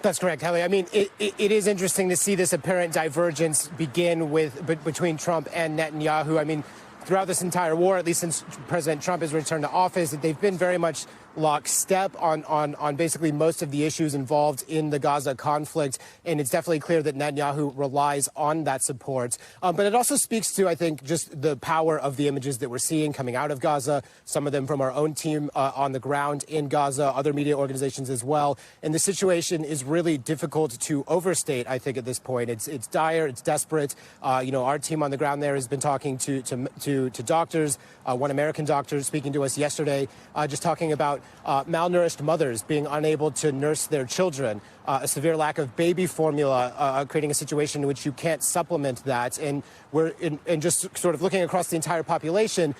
That's correct, Hallie. I mean, it is interesting to see this apparent divergence begin between Trump and Netanyahu. I mean, throughout this entire war, at least since President Trump has returned to office, they've been very much lockstep on basically most of the issues involved in the Gaza conflict. And it's definitely clear that Netanyahu relies on that support. But it also speaks to, I think, just the power of the images that we're seeing coming out of Gaza, some of them from our own team on the ground in Gaza, other media organizations as well. And the situation is really difficult to overstate, I think, at this point. It's dire, it's desperate. Our team on the ground there has been talking to doctors, one American doctor speaking to us yesterday, just talking about malnourished mothers being unable to nurse their children, a severe lack of baby formula, creating a situation in which you can't supplement that. And we're just sort of looking across the entire population.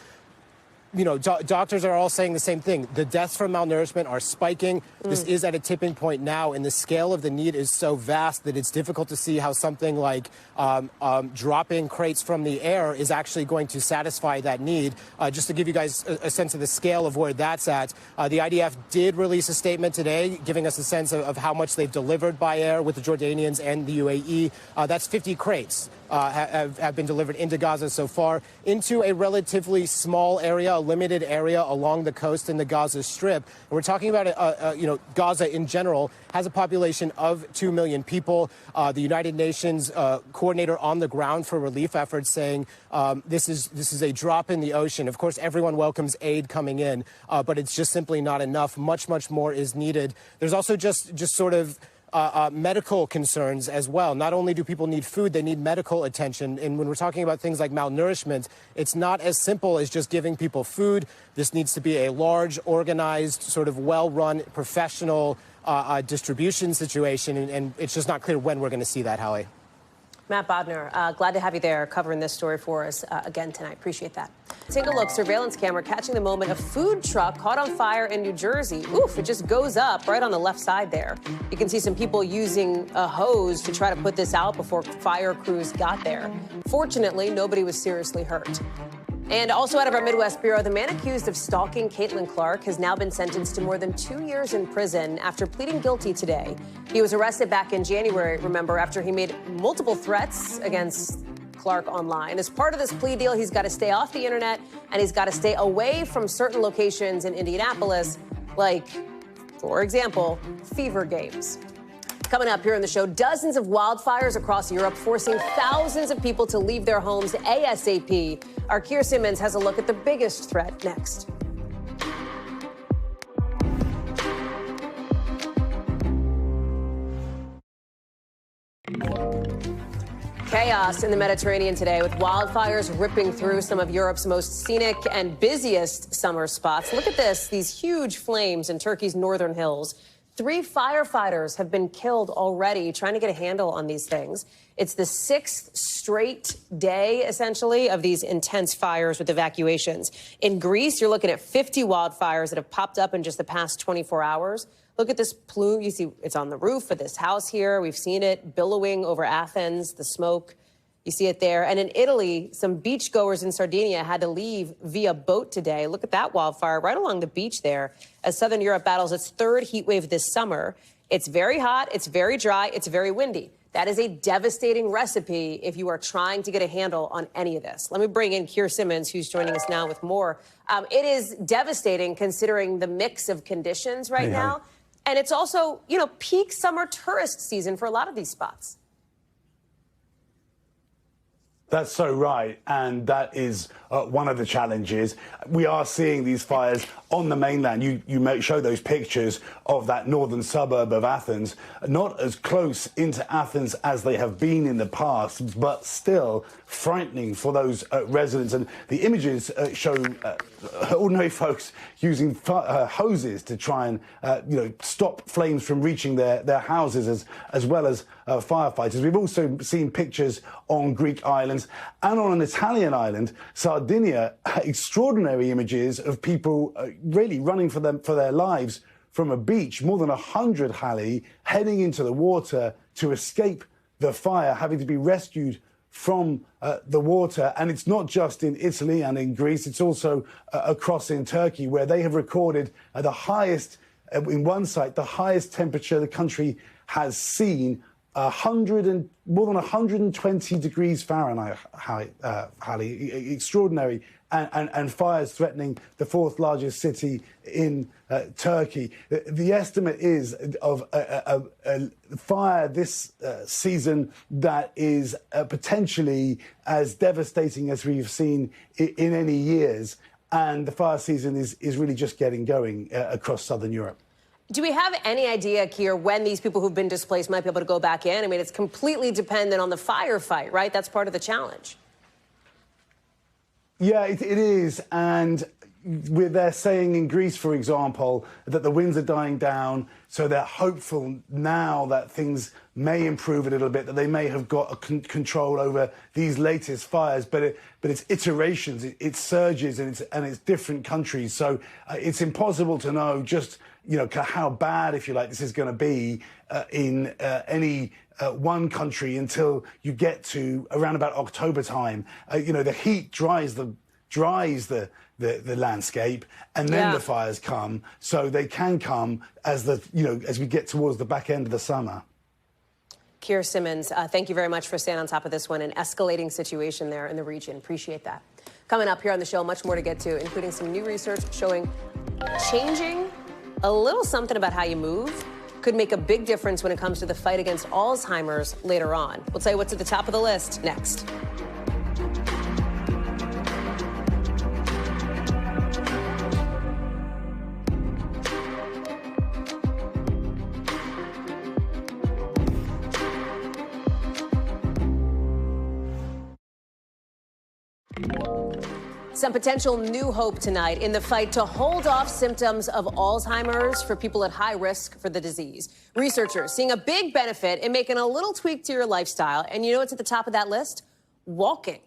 Doctors are all saying the same thing. The deaths from malnourishment are spiking. This is at a tipping point now, and the scale of the need is so vast that it's difficult to see how something like dropping crates from the air is actually going to satisfy that need. Just to give you guys a sense of the scale of where that's at, the IDF did release a statement today giving us a sense of how much they've delivered by air with the Jordanians and the UAE. That's 50 crates. have been delivered into Gaza so far, into a relatively small area, a limited area along the coast in the Gaza Strip. And we're talking about, Gaza in general has a population of 2 million people. The United Nations coordinator on the ground for relief efforts saying this is a drop in the ocean. Of course, everyone welcomes aid coming in, but it's just simply not enough. Much more is needed. There's also just sort of medical concerns as well. Not only do people need food, they need medical attention. And when we're talking about things like malnourishment, it's not as simple as just giving people food. This needs to be a large, organized, sort of well-run, professional distribution situation. And it's just not clear when we're going to see that, Hallie. Matt Bodner, glad to have you there covering this story for us again tonight. Appreciate that. Take a look. Surveillance camera catching the moment a food truck caught on fire in New Jersey. Oof, it just goes up right on the left side there. You can see some people using a hose to try to put this out before fire crews got there. Fortunately, nobody was seriously hurt. And also out of our Midwest Bureau, the man accused of stalking Caitlin Clark has now been sentenced to more than 2 years in prison after pleading guilty today. He was arrested back in January, remember, after he made multiple threats against Clark online. As part of this plea deal, he's got to stay off the internet and he's got to stay away from certain locations in Indianapolis, like, for example, fever games. Coming up here on the show, dozens of wildfires across Europe forcing thousands of people to leave their homes ASAP. Our Keir Simmons has a look at the biggest threat next. Chaos in the Mediterranean today with wildfires ripping through some of Europe's most scenic and busiest summer spots. Look at this, these huge flames in Turkey's northern hills. 3 firefighters have been killed already trying to get a handle on these things. It's the 6th straight day, essentially, of these intense fires with evacuations. In Greece, you're looking at 50 wildfires that have popped up in just the past 24 hours. Look at this plume. You see it's on the roof of this house here. We've seen it billowing over Athens, the smoke. You see it there. And in Italy, some beachgoers in Sardinia had to leave via boat today. Look at that wildfire right along the beach there as Southern Europe battles its 3rd heat wave this summer. It's very hot, it's very dry, it's very windy. That is a devastating recipe if you are trying to get a handle on any of this. Let me bring in Keir Simmons, who's joining us now with more. It is devastating considering the mix of conditions right now. And it's also, peak summer tourist season for a lot of these spots. That's so right, and that is one of the challenges. We are seeing these fires on the mainland. You may show those pictures of that northern suburb of Athens, not as close into Athens as they have been in the past, but still frightening for those residents. And the images show ordinary folks using hoses to try and stop flames from reaching their houses, as well as firefighters. We've also seen pictures on Greek islands and on an Italian island, Sardinia, extraordinary images of people really running for their lives from a beach, more than 100, Hallie, heading into the water to escape the fire, having to be rescued from the water. And it's not just in Italy and in Greece, it's also across in Turkey, where they have recorded the highest, in one site, the highest temperature the country has seen, more than 120 degrees Fahrenheit, Hallie, extraordinary, and fires threatening the 4th largest city in Turkey. The estimate is of a fire this season that is potentially as devastating as we've seen in any years, and the fire season is really just getting going across southern Europe. Do we have any idea, Keir, when these people who've been displaced might be able to go back in? I mean, it's completely dependent on the firefight, right? That's part of the challenge. Yeah, it is. And they're saying in Greece, for example, that the winds are dying down. So they're hopeful now that things may improve a little bit, that they may have got a control over these latest fires. But it's iterations, it's surges, and it's different countries. So it's impossible to know just how bad, if you like, this is going to be in any one country until you get to around about October time. The heat dries the landscape, and then the fires come. So they can come as we get towards the back end of the summer. Keir Simmons, thank you very much for staying on top of this one, an escalating situation there in the region. Appreciate that. Coming up here on the show, much more to get to, including some new research showing changing a little something about how you move could make a big difference when it comes to the fight against Alzheimer's later on. We'll tell you what's at the top of the list next. Some potential new hope tonight in the fight to hold off symptoms of Alzheimer's for people at high risk for the disease. Researchers seeing a big benefit in making a little tweak to your lifestyle. And you know what's at the top of that list? Walking.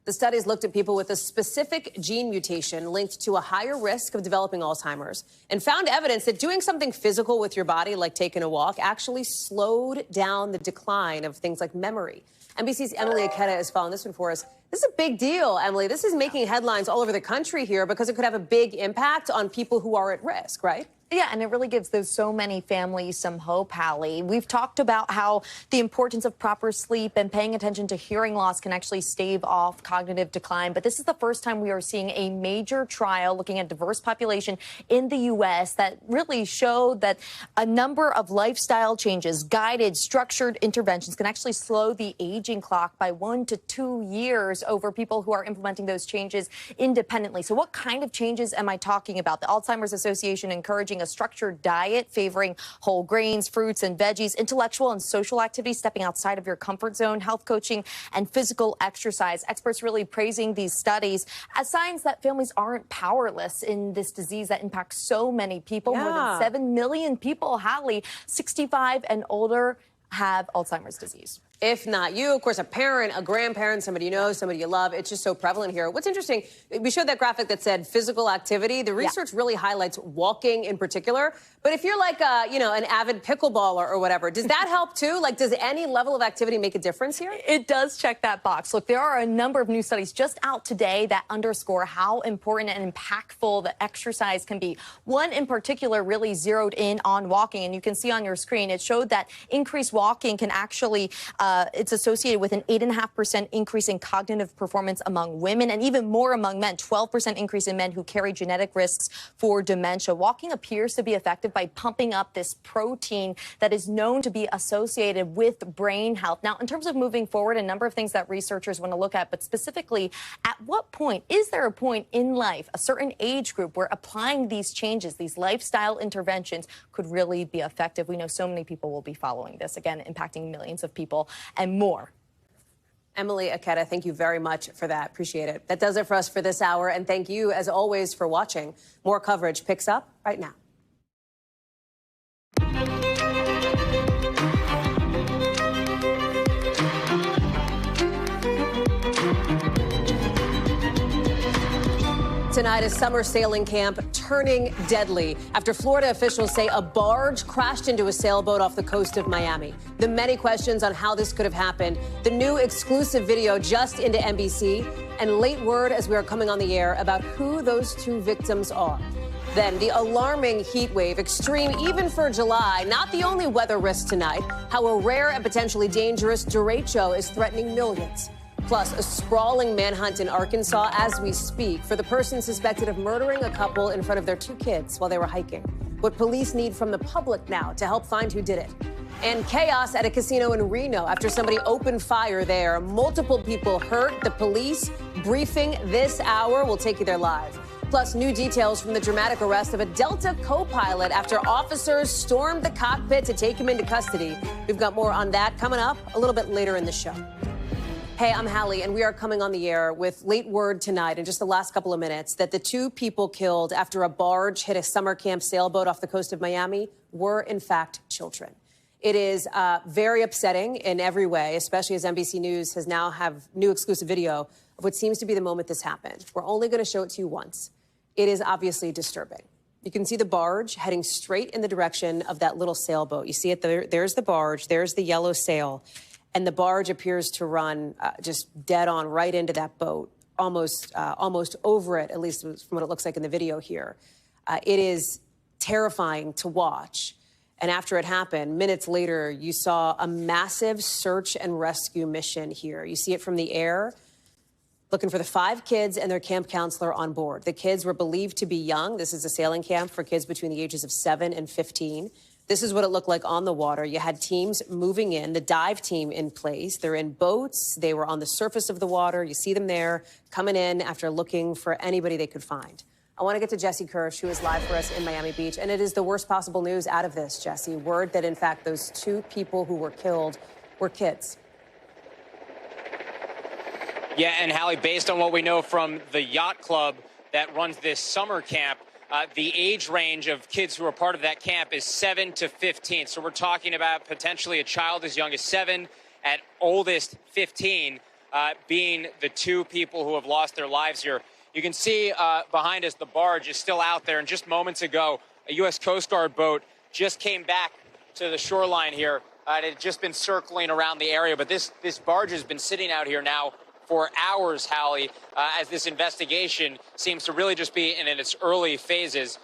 The studies looked at people with a specific gene mutation linked to a higher risk of developing Alzheimer's and found evidence that doing something physical with your body, like taking a walk, actually slowed down the decline of things like memory. NBC's Emily Aketa is following this one for us. This is a big deal, Emily. This is making headlines all over the country here because it could have a big impact on people who are at risk, right? Yeah, and it really gives those so many families some hope, Hallie. We've talked about how the importance of proper sleep and paying attention to hearing loss can actually stave off cognitive decline. But this is the first time we are seeing a major trial looking at diverse population in the U.S. that really showed that a number of lifestyle changes, guided, structured interventions can actually slow the aging clock by 1 to 2 years over people who are implementing those changes independently. So what kind of changes am I talking about? The Alzheimer's Association encouraging a structured diet favoring whole grains, fruits and veggies, intellectual and social activities, stepping outside of your comfort zone, health coaching and physical exercise. Experts really praising these studies as signs that families aren't powerless in this disease that impacts so many people. Yeah. More than 7 million people, Hallie, 65 and older, have Alzheimer's disease. If not you, of course, a parent, a grandparent, somebody you know, somebody you love. It's just so prevalent here. What's interesting, we showed that graphic that said physical activity. The research really highlights walking in particular. But if you're like, an avid pickleballer or whatever, does that help too? Like, does any level of activity make a difference here? It does check that box. Look, there are a number of new studies just out today that underscore how important and impactful the exercise can be. One in particular really zeroed in on walking, and you can see on your screen, it showed that increased walking can actually it's associated with an 8.5% increase in cognitive performance among women and even more among men, 12% increase in men who carry genetic risks for dementia. Walking appears to be effective by pumping up this protein that is known to be associated with brain health. Now, in terms of moving forward, a number of things that researchers want to look at, but specifically, at what point, is there a point in life, a certain age group, where applying these changes, these lifestyle interventions could really be effective? We know so many people will be following this, again, impacting millions of people and more. Emily Aketa, thank you very much for that. Appreciate it. That does it for us for this hour. And thank you, as always, for watching. More coverage picks up right now. Tonight, a summer sailing camp turning deadly after Florida officials say a barge crashed into a sailboat off the coast of Miami. The many questions on how this could have happened, the new exclusive video just into NBC, and late word as we are coming on the air about who those two victims are. Then the alarming heat wave, extreme even for July, not the only weather risk tonight, how a rare and potentially dangerous derecho is threatening millions. Plus, a sprawling manhunt in Arkansas as we speak for the person suspected of murdering a couple in front of their 2 kids while they were hiking. What police need from the public now to help find who did it. And chaos at a casino in Reno after somebody opened fire there. Multiple people hurt. The police briefing this hour. We'll take you there live. Plus, new details from the dramatic arrest of a Delta co-pilot after officers stormed the cockpit to take him into custody. We've got more on that coming up a little bit later in the show. Hey, I'm Hallie, and we are coming on the air with late word tonight in just the last couple of minutes that the 2 people killed after a barge hit a summer camp sailboat off the coast of Miami were, in fact, children. It is very upsetting in every way, especially as NBC News has now have new exclusive video of what seems to be the moment this happened. We're only going to show it to you once. It is obviously disturbing. You can see the barge heading straight in the direction of that little sailboat. You see it there. There's the barge. There's the yellow sail. And the barge appears to run just dead on right into that boat, almost over it, at least from what it looks like in the video here. It is terrifying to watch. And after it happened, minutes later, you saw a massive search and rescue mission here. You see it from the air, looking for the 5 kids and their camp counselor on board. The kids were believed to be young. This is a sailing camp for kids between the ages of 7 and 15. This is what it looked like on the water. You had teams moving in, the dive team in place. They're in boats. They were on the surface of the water. You see them there coming in after looking for anybody they could find. I want to get to Jesse Kirsch, who is live for us in Miami Beach. And it is the worst possible news out of this, Jesse. Word that, in fact, those 2 people who were killed were kids. Yeah, and Hallie, based on what we know from the yacht club that runs this summer camp, the age range of kids who are part of that camp is 7 to 15. So we're talking about potentially a child as young as 7, at oldest 15, being the 2 people who have lost their lives here. You can see behind us, the barge is still out there. And just moments ago, a U.S. Coast Guard boat just came back to the shoreline here. It had just been circling around the area. But this barge has been sitting out here now for hours, Hallie, as this investigation seems to really just be in its early phases.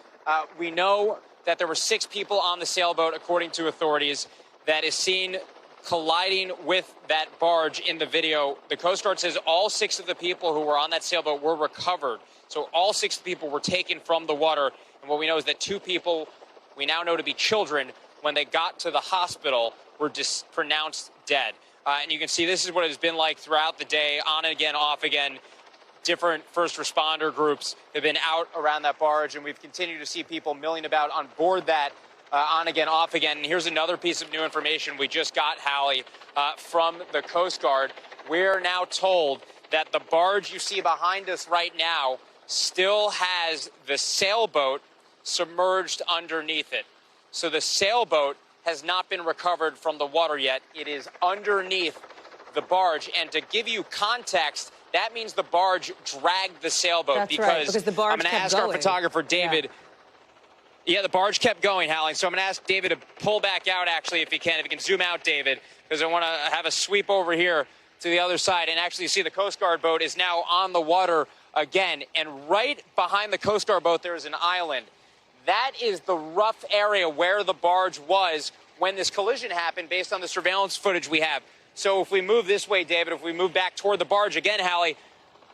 We know that there were 6 people on the sailboat, according to authorities, that is seen colliding with that barge in the video. The Coast Guard says all 6 of the people who were on that sailboat were recovered. So all 6 people were taken from the water. And what we know is that 2 people we now know to be children, when they got to the hospital, were pronounced dead. And you can see this is what it has been like throughout the day, on again, off again. Different first responder groups have been out around that barge, and we've continued to see people milling about on board that, on again, off again. And here's another piece of new information we just got, Hallie, from the Coast Guard. We're now told that the barge you see behind us right now still has the sailboat submerged underneath it. So the sailboat has not been recovered from the water yet. It is underneath the barge. And to give you context, that means the barge dragged the sailboat. That's right, because the barge I'm going to kept ask going. our photographer, David. Yeah, the barge kept going, Hallie. So I'm going to ask David to pull back out, actually, if he can. If you can zoom out, David, because I want to have a sweep over here to the other side. And actually, you see the Coast Guard boat is now on the water again. And right behind the Coast Guard boat, there is an island. That is the rough area where the barge was when this collision happened, based on the surveillance footage we have. So if we move this way, David, if we move back toward the barge again, Hallie,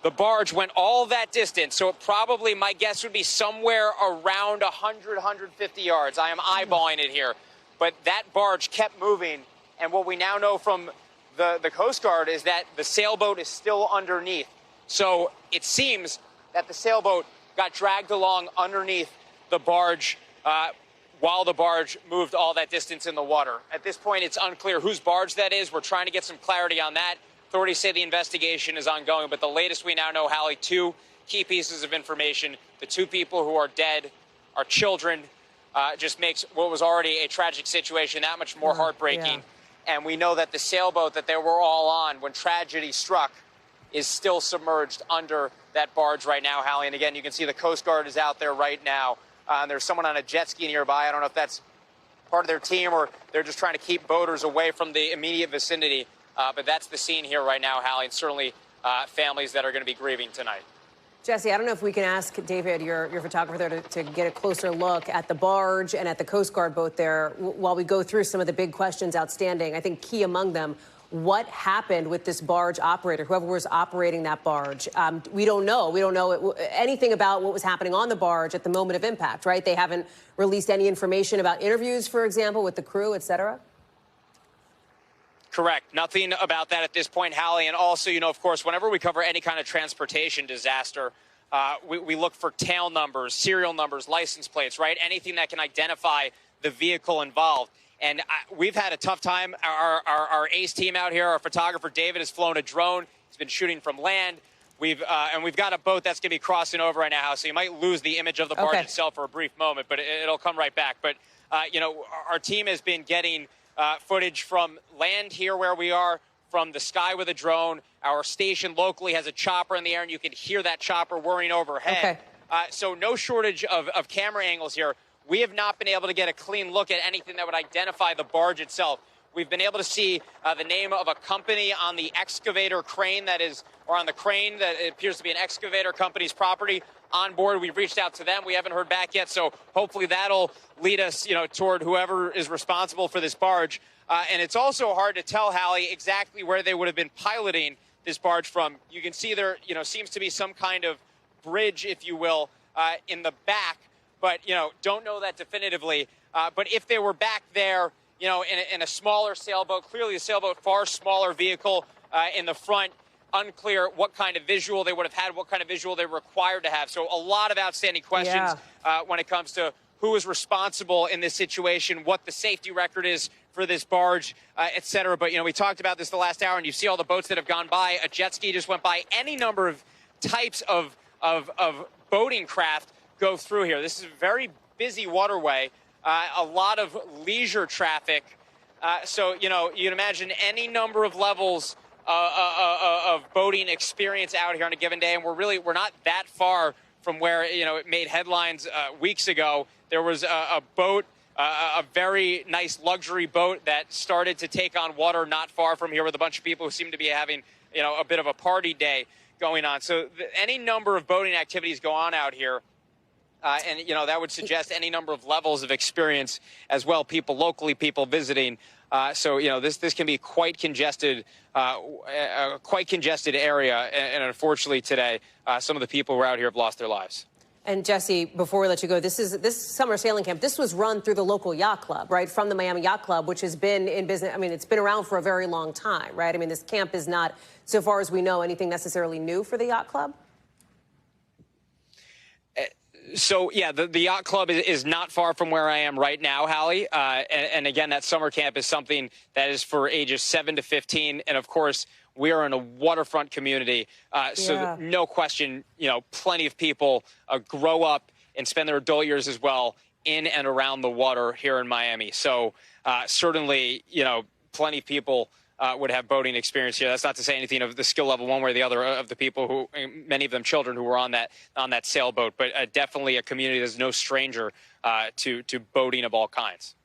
the barge went all that distance. So it probably, my guess would be somewhere around 100, 150 yards. I am eyeballing it here. But that barge kept moving. And what we now know from the Coast Guard is that the sailboat is still underneath. So it seems that the sailboat got dragged along underneath the barge while the barge moved all that distance in the water. At this point, it's unclear whose barge that is. We're trying to get some clarity on that. Authorities say the investigation is ongoing, but the latest we now know, Hallie, 2 key pieces of information. The 2 people who are dead are children. Just makes what was already a tragic situation that much more heartbreaking. Yeah. And we know that the sailboat that they were all on when tragedy struck is still submerged under that barge right now, Hallie. And again, you can see the Coast Guard is out there right now. And there's someone on a jet ski nearby. I don't know if that's part of their team or they're just trying to keep boaters away from the immediate vicinity. But that's the scene here right now, Hallie, and certainly families that are going to be grieving tonight. Jesse, I don't know if we can ask David, your photographer there, to get a closer look at the barge and at the Coast Guard boat there while we go through some of the big questions outstanding. I think key among them, what happened with this barge operator, whoever was operating that barge? We don't know. We don't know anything about what was happening on the barge at the moment of impact, right? They haven't released any information about interviews, for example, with the crew, et cetera? Correct. Nothing about that at this point, Hallie. And also, you know, of course, whenever we cover any kind of transportation disaster, we look for tail numbers, serial numbers, license plates, right? Anything that can identify the vehicle involved. And we've had a tough time. Our ace team out here, our photographer David, has flown a drone. He's been shooting from land. We've got a boat that's going to be crossing over right now, so you might lose the image of the barge itself for a brief moment, but it'll come right back. But, you know, our team has been getting footage from land here where we are, from the sky with a drone. Our station locally has a chopper in the air, and you can hear that chopper whirring overhead. So no shortage of camera angles here. We have not been able to get a clean look at anything that would identify the barge itself. We've been able to see the name of a company on the excavator crane that is, or on the crane that appears to be an excavator company's property. on board. We've reached out to them. We haven't heard back yet, so hopefully that'll lead us, toward whoever is responsible for this barge. And it's also hard to tell, Hallie, exactly where they would have been piloting this barge from. You can see there, seems to be some kind of bridge, if you will, in the back, but, don't know that definitively. But if they were back there, in a smaller sailboat, clearly a sailboat, far smaller vehicle in the front, unclear what kind of visual they would have had, what kind of visual they were required to have. So a lot of outstanding questions when it comes to who is responsible in this situation, what the safety record is for this barge, et cetera. But, we talked about this the last hour, and you see all the boats that have gone by. A jet ski just went by. Any number of types of boating craft go through here. This is a very busy waterway, a lot of leisure traffic. So, you can imagine any number of levels of boating experience out here on a given day. And we're not that far from where, it made headlines weeks ago. There was a boat, a very nice luxury boat that started to take on water not far from here with a bunch of people who seem to be having, a bit of a party day going on. So any number of boating activities go on out here. And, that would suggest any number of levels of experience as well, people locally, people visiting. So, this can be quite congested, a quite congested area. And unfortunately today, some of the people who are out here have lost their lives. And Jesse, before we let you go, this summer sailing camp, this was run through the local yacht club, right? From the Miami Yacht Club, which has been in business. I mean, it's been around for a very long time, right? I mean, this camp is not, so far as we know, anything necessarily new for the yacht club. So, yeah, the yacht club is not far from where I am right now, Hallie. And again, that summer camp is something that is for ages 7 to 15. And, of course, we are in a waterfront community. So no question, plenty of people grow up and spend their adult years as well in and around the water here in Miami. So certainly, plenty of people would have boating experience here. That's not to say anything of the skill level one way or the other of the people who, many of them children who were on that sailboat, but definitely a community that's no stranger to boating of all kinds.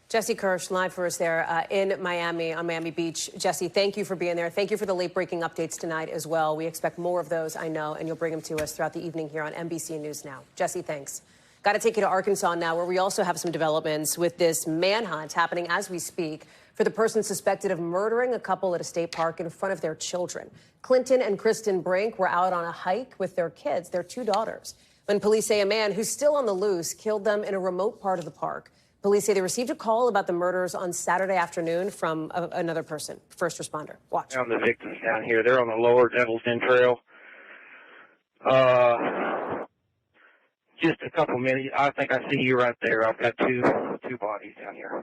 Jesse Kirsch, live for us there in Miami, on Miami Beach. Jesse, thank you for being there. Thank you for the late-breaking updates tonight as well. We expect more of those, I know, and you'll bring them to us throughout the evening here on NBC News Now. Jesse, thanks. Got to take you to Arkansas now, where we also have some developments with this manhunt happening as we speak for the person suspected of murdering a couple at a state park in front of their children. Clinton and Kristen Brink were out on a hike with their kids, their 2 daughters, when police say a man who's still on the loose killed them in a remote part of the park. Police say they received a call about the murders on Saturday afternoon from another person, first responder. Watch. Found the victims down here. They're on the lower Devil's Den Trail. Just a couple minutes. I think I see you right there. I've got two bodies down here.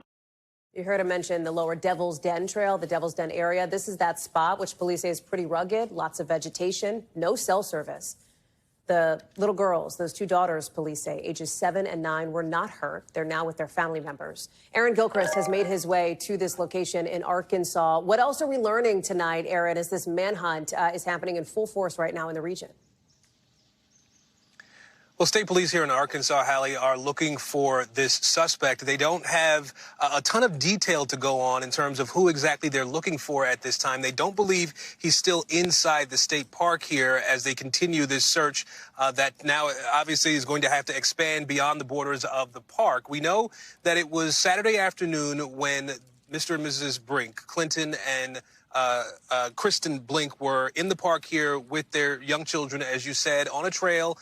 You heard him mention the lower Devil's Den Trail, the Devil's Den area. This is that spot, which police say is pretty rugged, lots of vegetation, no cell service. The little girls, those 2 daughters, police say, ages 7 and 9, were not hurt. They're now with their family members. Aaron Gilchrist has made his way to this location in Arkansas. What else are we learning tonight, Aaron, as this manhunt is happening in full force right now in the region? Well, state police here in Arkansas, Hallie, are looking for this suspect. They don't have a ton of detail to go on in terms of who exactly they're looking for at this time. They don't believe he's still inside the state park here as they continue this search that now obviously is going to have to expand beyond the borders of the park. We know that it was Saturday afternoon when Mr. and Mrs. Brink, Clinton and Kristen Blink, were in the park here with their young children, as you said, on a trail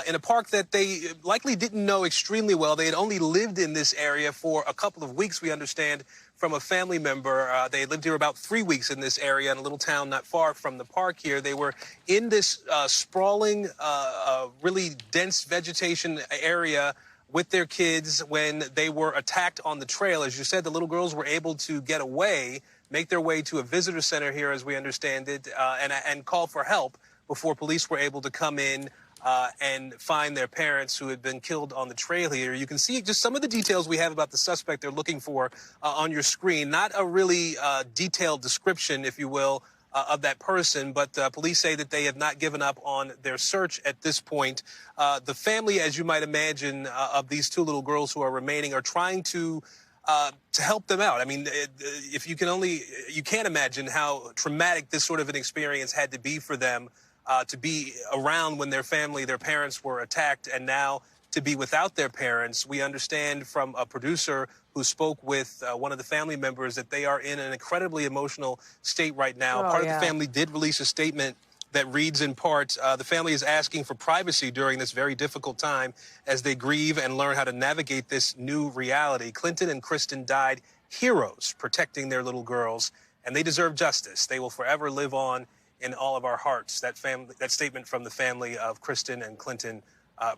in a park that they likely didn't know extremely well. They had only lived in this area for a couple of weeks, we understand, from a family member. They lived here about 3 weeks in this area in a little town not far from the park here. They were in this sprawling, really dense vegetation area with their kids when they were attacked on the trail. As you said, the little girls were able to get away, make their way to a visitor center here, as we understand it, and call for help before police were able to come in and find their parents who had been killed on the trail here. You can see just some of the details we have about the suspect they're looking for on your screen. Not a really detailed description, if you will, of that person, but police say that they have not given up on their search at this point. The family, as you might imagine, of these 2 little girls who are remaining are trying to help them out. I mean, if you can't imagine how traumatic this sort of an experience had to be for them to be around when their parents were attacked, and now to be without their parents. We understand from a producer who spoke with one of the family members that they are in an incredibly emotional state right now. Part of the family did release a statement that reads in part, the family is asking for privacy during this very difficult time as they grieve and learn how to navigate this new reality. Clinton and Kristen died heroes protecting their little girls, and they deserve justice. They will forever live on in all of our hearts. That statement from the family of Kristen and Clinton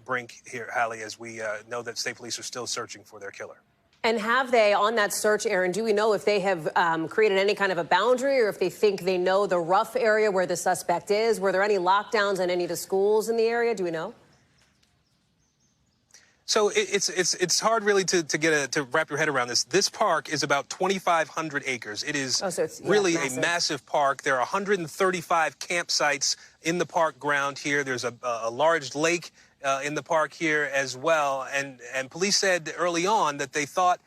Brink here, Hallie, as we know that state police are still searching for their killer. And have they, on that search, Aaron, do we know if they have created any kind of a boundary or if they think they know the rough area where the suspect is? Were there any lockdowns in any of the schools in the area? Do we know? So it's hard really to wrap your head around this. This park is about 2,500 acres. It is really a massive park. There are 135 campsites in the park ground here. There's a large lake in the park here as well. And police said early on that they thought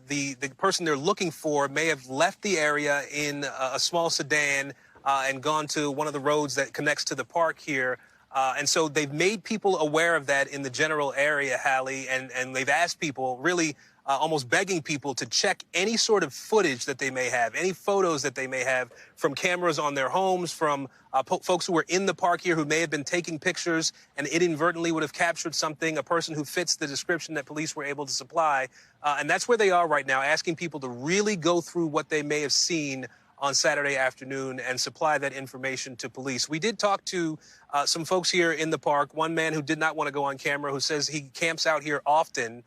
the person they're looking for may have left the area in a small sedan and gone to one of the roads that connects to the park here. And so they've made people aware of that in the general area, Hallie, and they've asked people, really almost begging people to check any sort of footage that they may have, any photos that they may have from cameras on their homes, from folks who were in the park here who may have been taking pictures and inadvertently would have captured something, a person who fits the description that police were able to supply. And that's where they are right now, asking people to really go through what they may have seen on Saturday afternoon and supply that information to police. We did talk to some folks here in the park, one man who did not want to go on camera, who says he camps out here often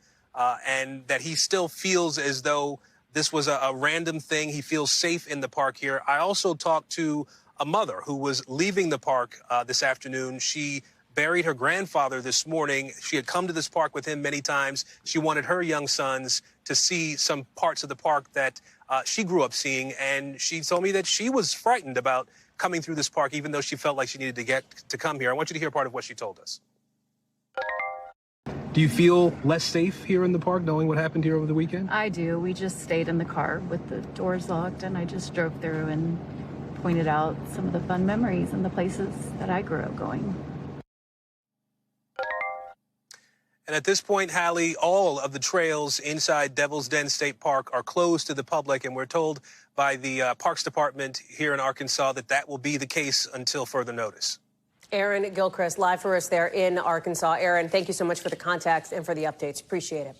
and that he still feels as though this was a random thing. He feels safe in the park here. I also talked to a mother who was leaving the park this afternoon. She buried her grandfather this morning. She had come to this park with him many times. She wanted her young sons to see some parts of the park that she grew up seeing, and she told me that she was frightened about coming through this park, even though she felt like she needed to come here. I want you to hear part of what she told us. Do you feel less safe here in the park knowing what happened here over the weekend? I do. We just stayed in the car with the doors locked, and I just drove through and pointed out some of the fun memories and the places that I grew up going. And at this point, Hallie, all of the trails inside Devil's Den State Park are closed to the public, and we're told by the Parks Department here in Arkansas that that will be the case until further notice. Aaron Gilchrist, live for us there in Arkansas. Aaron, thank you so much for the context and for the updates. Appreciate it.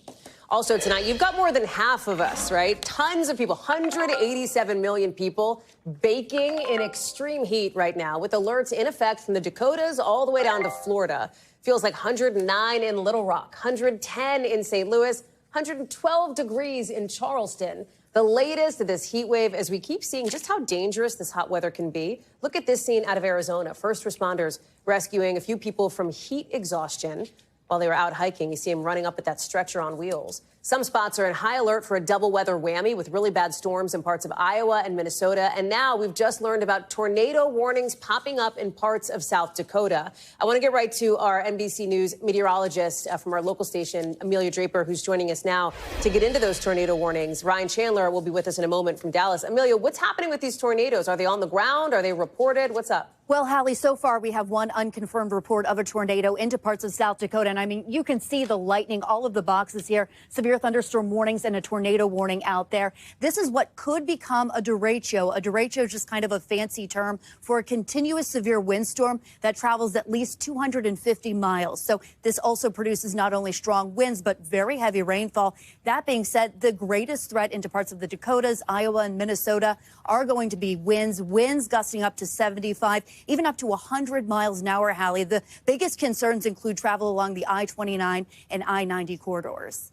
Also tonight, you've got more than half of us, right? Tons of people, 187 million people baking in extreme heat right now with alerts in effect from the Dakotas all the way down to Florida. Feels like 109 in Little Rock, 110 in St. Louis, 112 degrees in Charleston. The latest of this heat wave, as we keep seeing just how dangerous this hot weather can be. Look at this scene out of Arizona. First responders rescuing a few people from heat exhaustion while they were out hiking. You see them running up at that stretcher on wheels. Some spots are in high alert for a double weather whammy with really bad storms in parts of Iowa and Minnesota. And now we've just learned about tornado warnings popping up in parts of South Dakota. I want to get right to our NBC News meteorologist from our local station, Amelia Draper, who's joining us now to get into those tornado warnings. Ryan Chandler will be with us in a moment from Dallas. Amelia, what's happening with these tornadoes? Are they on the ground? Are they reported? What's up? Well, Hallie, so far we have one unconfirmed report of a tornado into parts of South Dakota. And I mean, you can see the lightning, all of the boxes here, severe thunderstorm warnings and a tornado warning out there. This is what could become a derecho. A derecho is just kind of a fancy term for a continuous severe windstorm that travels at least 250 miles. So this also produces not only strong winds, but very heavy rainfall. That being said, the greatest threat into parts of the Dakotas, Iowa, and Minnesota are going to be winds gusting up to 75. Even up to 100 miles an hour, Hallie. The biggest concerns include travel along the I-29 and I-90 corridors.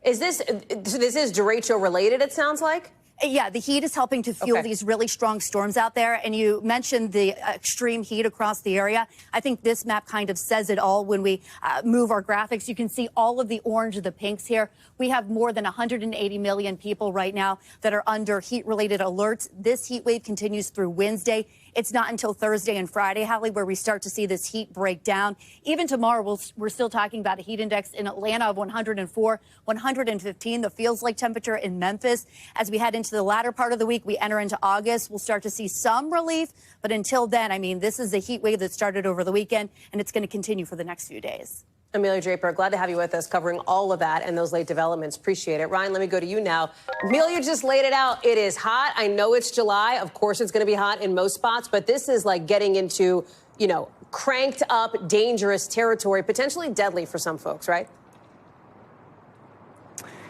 Is this is derecho related, it sounds like? Yeah, the heat is helping to fuel these really strong storms out there. And you mentioned the extreme heat across the area. I think this map kind of says it all when we move our graphics. You can see all of the orange and the pinks here. We have more than 180 million people right now that are under heat-related alerts. This heat wave continues through Wednesday. It's not until Thursday and Friday, Hallie, where we start to see this heat break down. Even tomorrow, we're still talking about a heat index in Atlanta of 104, 115, the feels-like temperature in Memphis. As we head into the latter part of the week, we enter into August, we'll start to see some relief. But until then, I mean, this is a heat wave that started over the weekend, and it's going to continue for the next few days. Amelia Draper, glad to have you with us covering all of that and those late developments. Appreciate it. Ryan, let me go to you now. Amelia just laid it out. It is hot. I know it's July. Of course, it's going to be hot in most spots, but this is like getting into, you know, cranked up, dangerous territory, potentially deadly for some folks, right?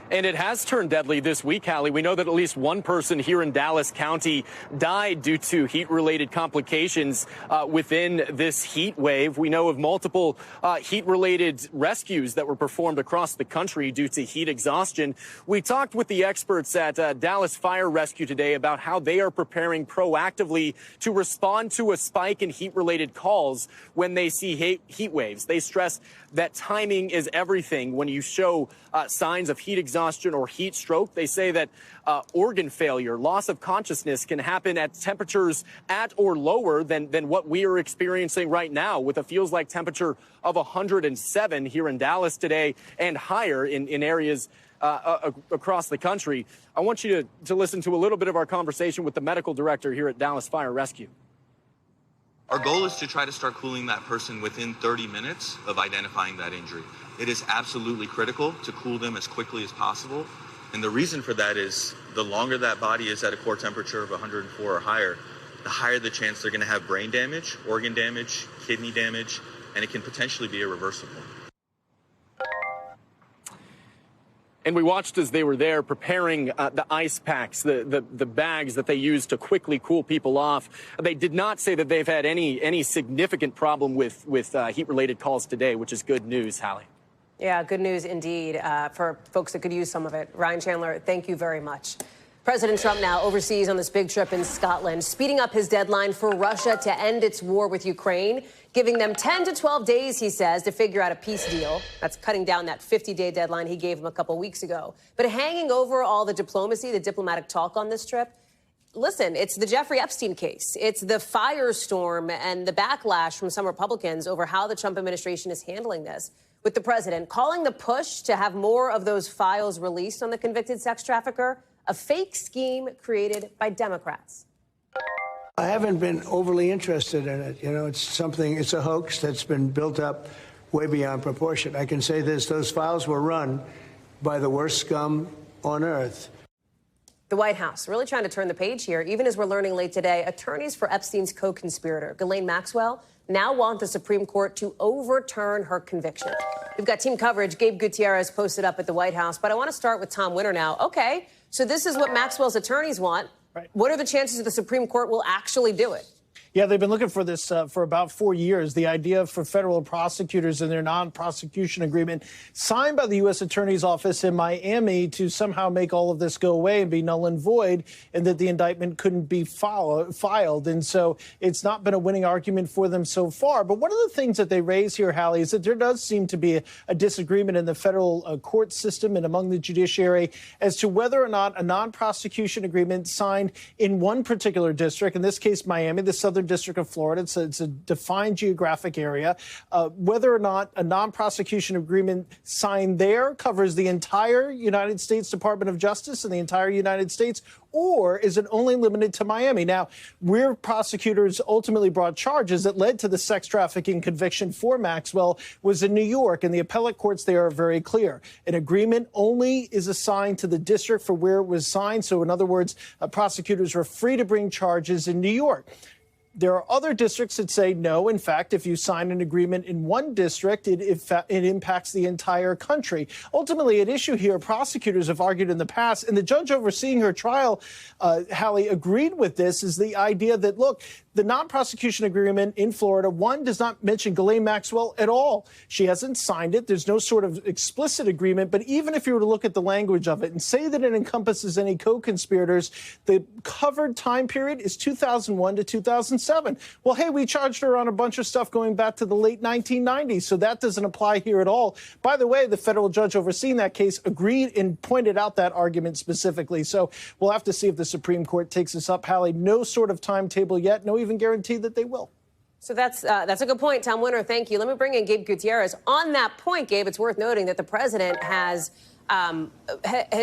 And it has turned deadly this week, Hallie. We know that at least one person here in Dallas County died due to heat-related complications within this heat wave. We know of multiple heat-related rescues that were performed across the country due to heat exhaustion. We talked with the experts at Dallas Fire Rescue today about how they are preparing proactively to respond to a spike in heat-related calls when they see heat waves. They stress that timing is everything when you show signs of heat exhaustion or heat stroke. They say that organ failure, loss of consciousness can happen at temperatures at or lower than what we are experiencing right now, with a feels-like temperature of 107 here in Dallas today and higher in areas across the country. I want you to listen to a little bit of our conversation with the medical director here at Dallas Fire Rescue. Our goal is to try to start cooling that person within 30 minutes of identifying that injury. It is absolutely critical to cool them as quickly as possible. And the reason for that is the longer that body is at a core temperature of 104 or higher, the higher the chance they're going to have brain damage, organ damage, kidney damage, and it can potentially be irreversible. And we watched as they were there preparing the ice packs, the bags that they use to quickly cool people off. They did not say that they've had any significant problem with heat-related calls today, which is good news, Hallie. Yeah, good news indeed for folks that could use some of it. Ryan Chandler, thank you very much. President Trump now overseas on this big trip in Scotland, speeding up his deadline for Russia to end its war with Ukraine, giving them 10 to 12 days, he says, to figure out a peace deal. That's cutting down that 50-day deadline he gave them a couple weeks ago. But hanging over all the diplomacy, the diplomatic talk on this trip, listen, it's the Jeffrey Epstein case. It's the firestorm and the backlash from some Republicans over how the Trump administration is handling this, with the president calling the push to have more of those files released on the convicted sex trafficker a fake scheme created by Democrats. I haven't been overly interested in it. You know, it's a hoax that's been built up way beyond proportion. I can say this, those files were run by the worst scum on earth. The White House really trying to turn the page here. Even as we're learning late today, attorneys for Epstein's co-conspirator, Ghislaine Maxwell, now want the Supreme Court to overturn her conviction. We've got team coverage. Gabe Gutierrez posted up at the White House. But I want to start with Tom Winter now. Okay, so this is what Maxwell's attorneys want. Right. What are the chances that the Supreme Court will actually do it? Yeah, they've been looking for this for about 4 years. The idea for federal prosecutors and their non-prosecution agreement signed by the U.S. Attorney's Office in Miami to somehow make all of this go away and be null and void, and that the indictment couldn't be filed. And so it's not been a winning argument for them so far. But one of the things that they raise here, Hallie, is that there does seem to be a disagreement in the federal court system and among the judiciary as to whether or not a non-prosecution agreement signed in one particular district, in this case Miami, the Southern District of Florida, it's a defined geographic area, whether or not a non-prosecution agreement signed there covers the entire United States Department of Justice and the entire United States, or is it only limited to Miami? Now, where prosecutors ultimately brought charges that led to the sex trafficking conviction for Maxwell was in New York, and the appellate courts there are very clear. An agreement only is assigned to the district for where it was signed. So, in other words, prosecutors were free to bring charges in New York. There are other districts that say no. In fact, if you sign an agreement in one district, it impacts the entire country. Ultimately, at issue here, prosecutors have argued in the past, and the judge overseeing her trial, Hallie, agreed with this, is the idea that, look, the non-prosecution agreement in Florida, one, does not mention Ghislaine Maxwell at all. She hasn't signed it. There's no sort of explicit agreement. But even if you were to look at the language of it and say that it encompasses any co-conspirators, the covered time period is 2001 to 2007. Well, hey, we charged her on a bunch of stuff going back to the late 1990s, so that doesn't apply here at all. By the way, the federal judge overseeing that case agreed and pointed out that argument specifically. So we'll have to see if the Supreme Court takes this up. Hallie, no sort of timetable yet, no even even guarantee that they will. So that's a good point, Tom Winter. Thank you. Let me bring in Gabe Gutierrez. On that point, Gabe, it's worth noting that the president has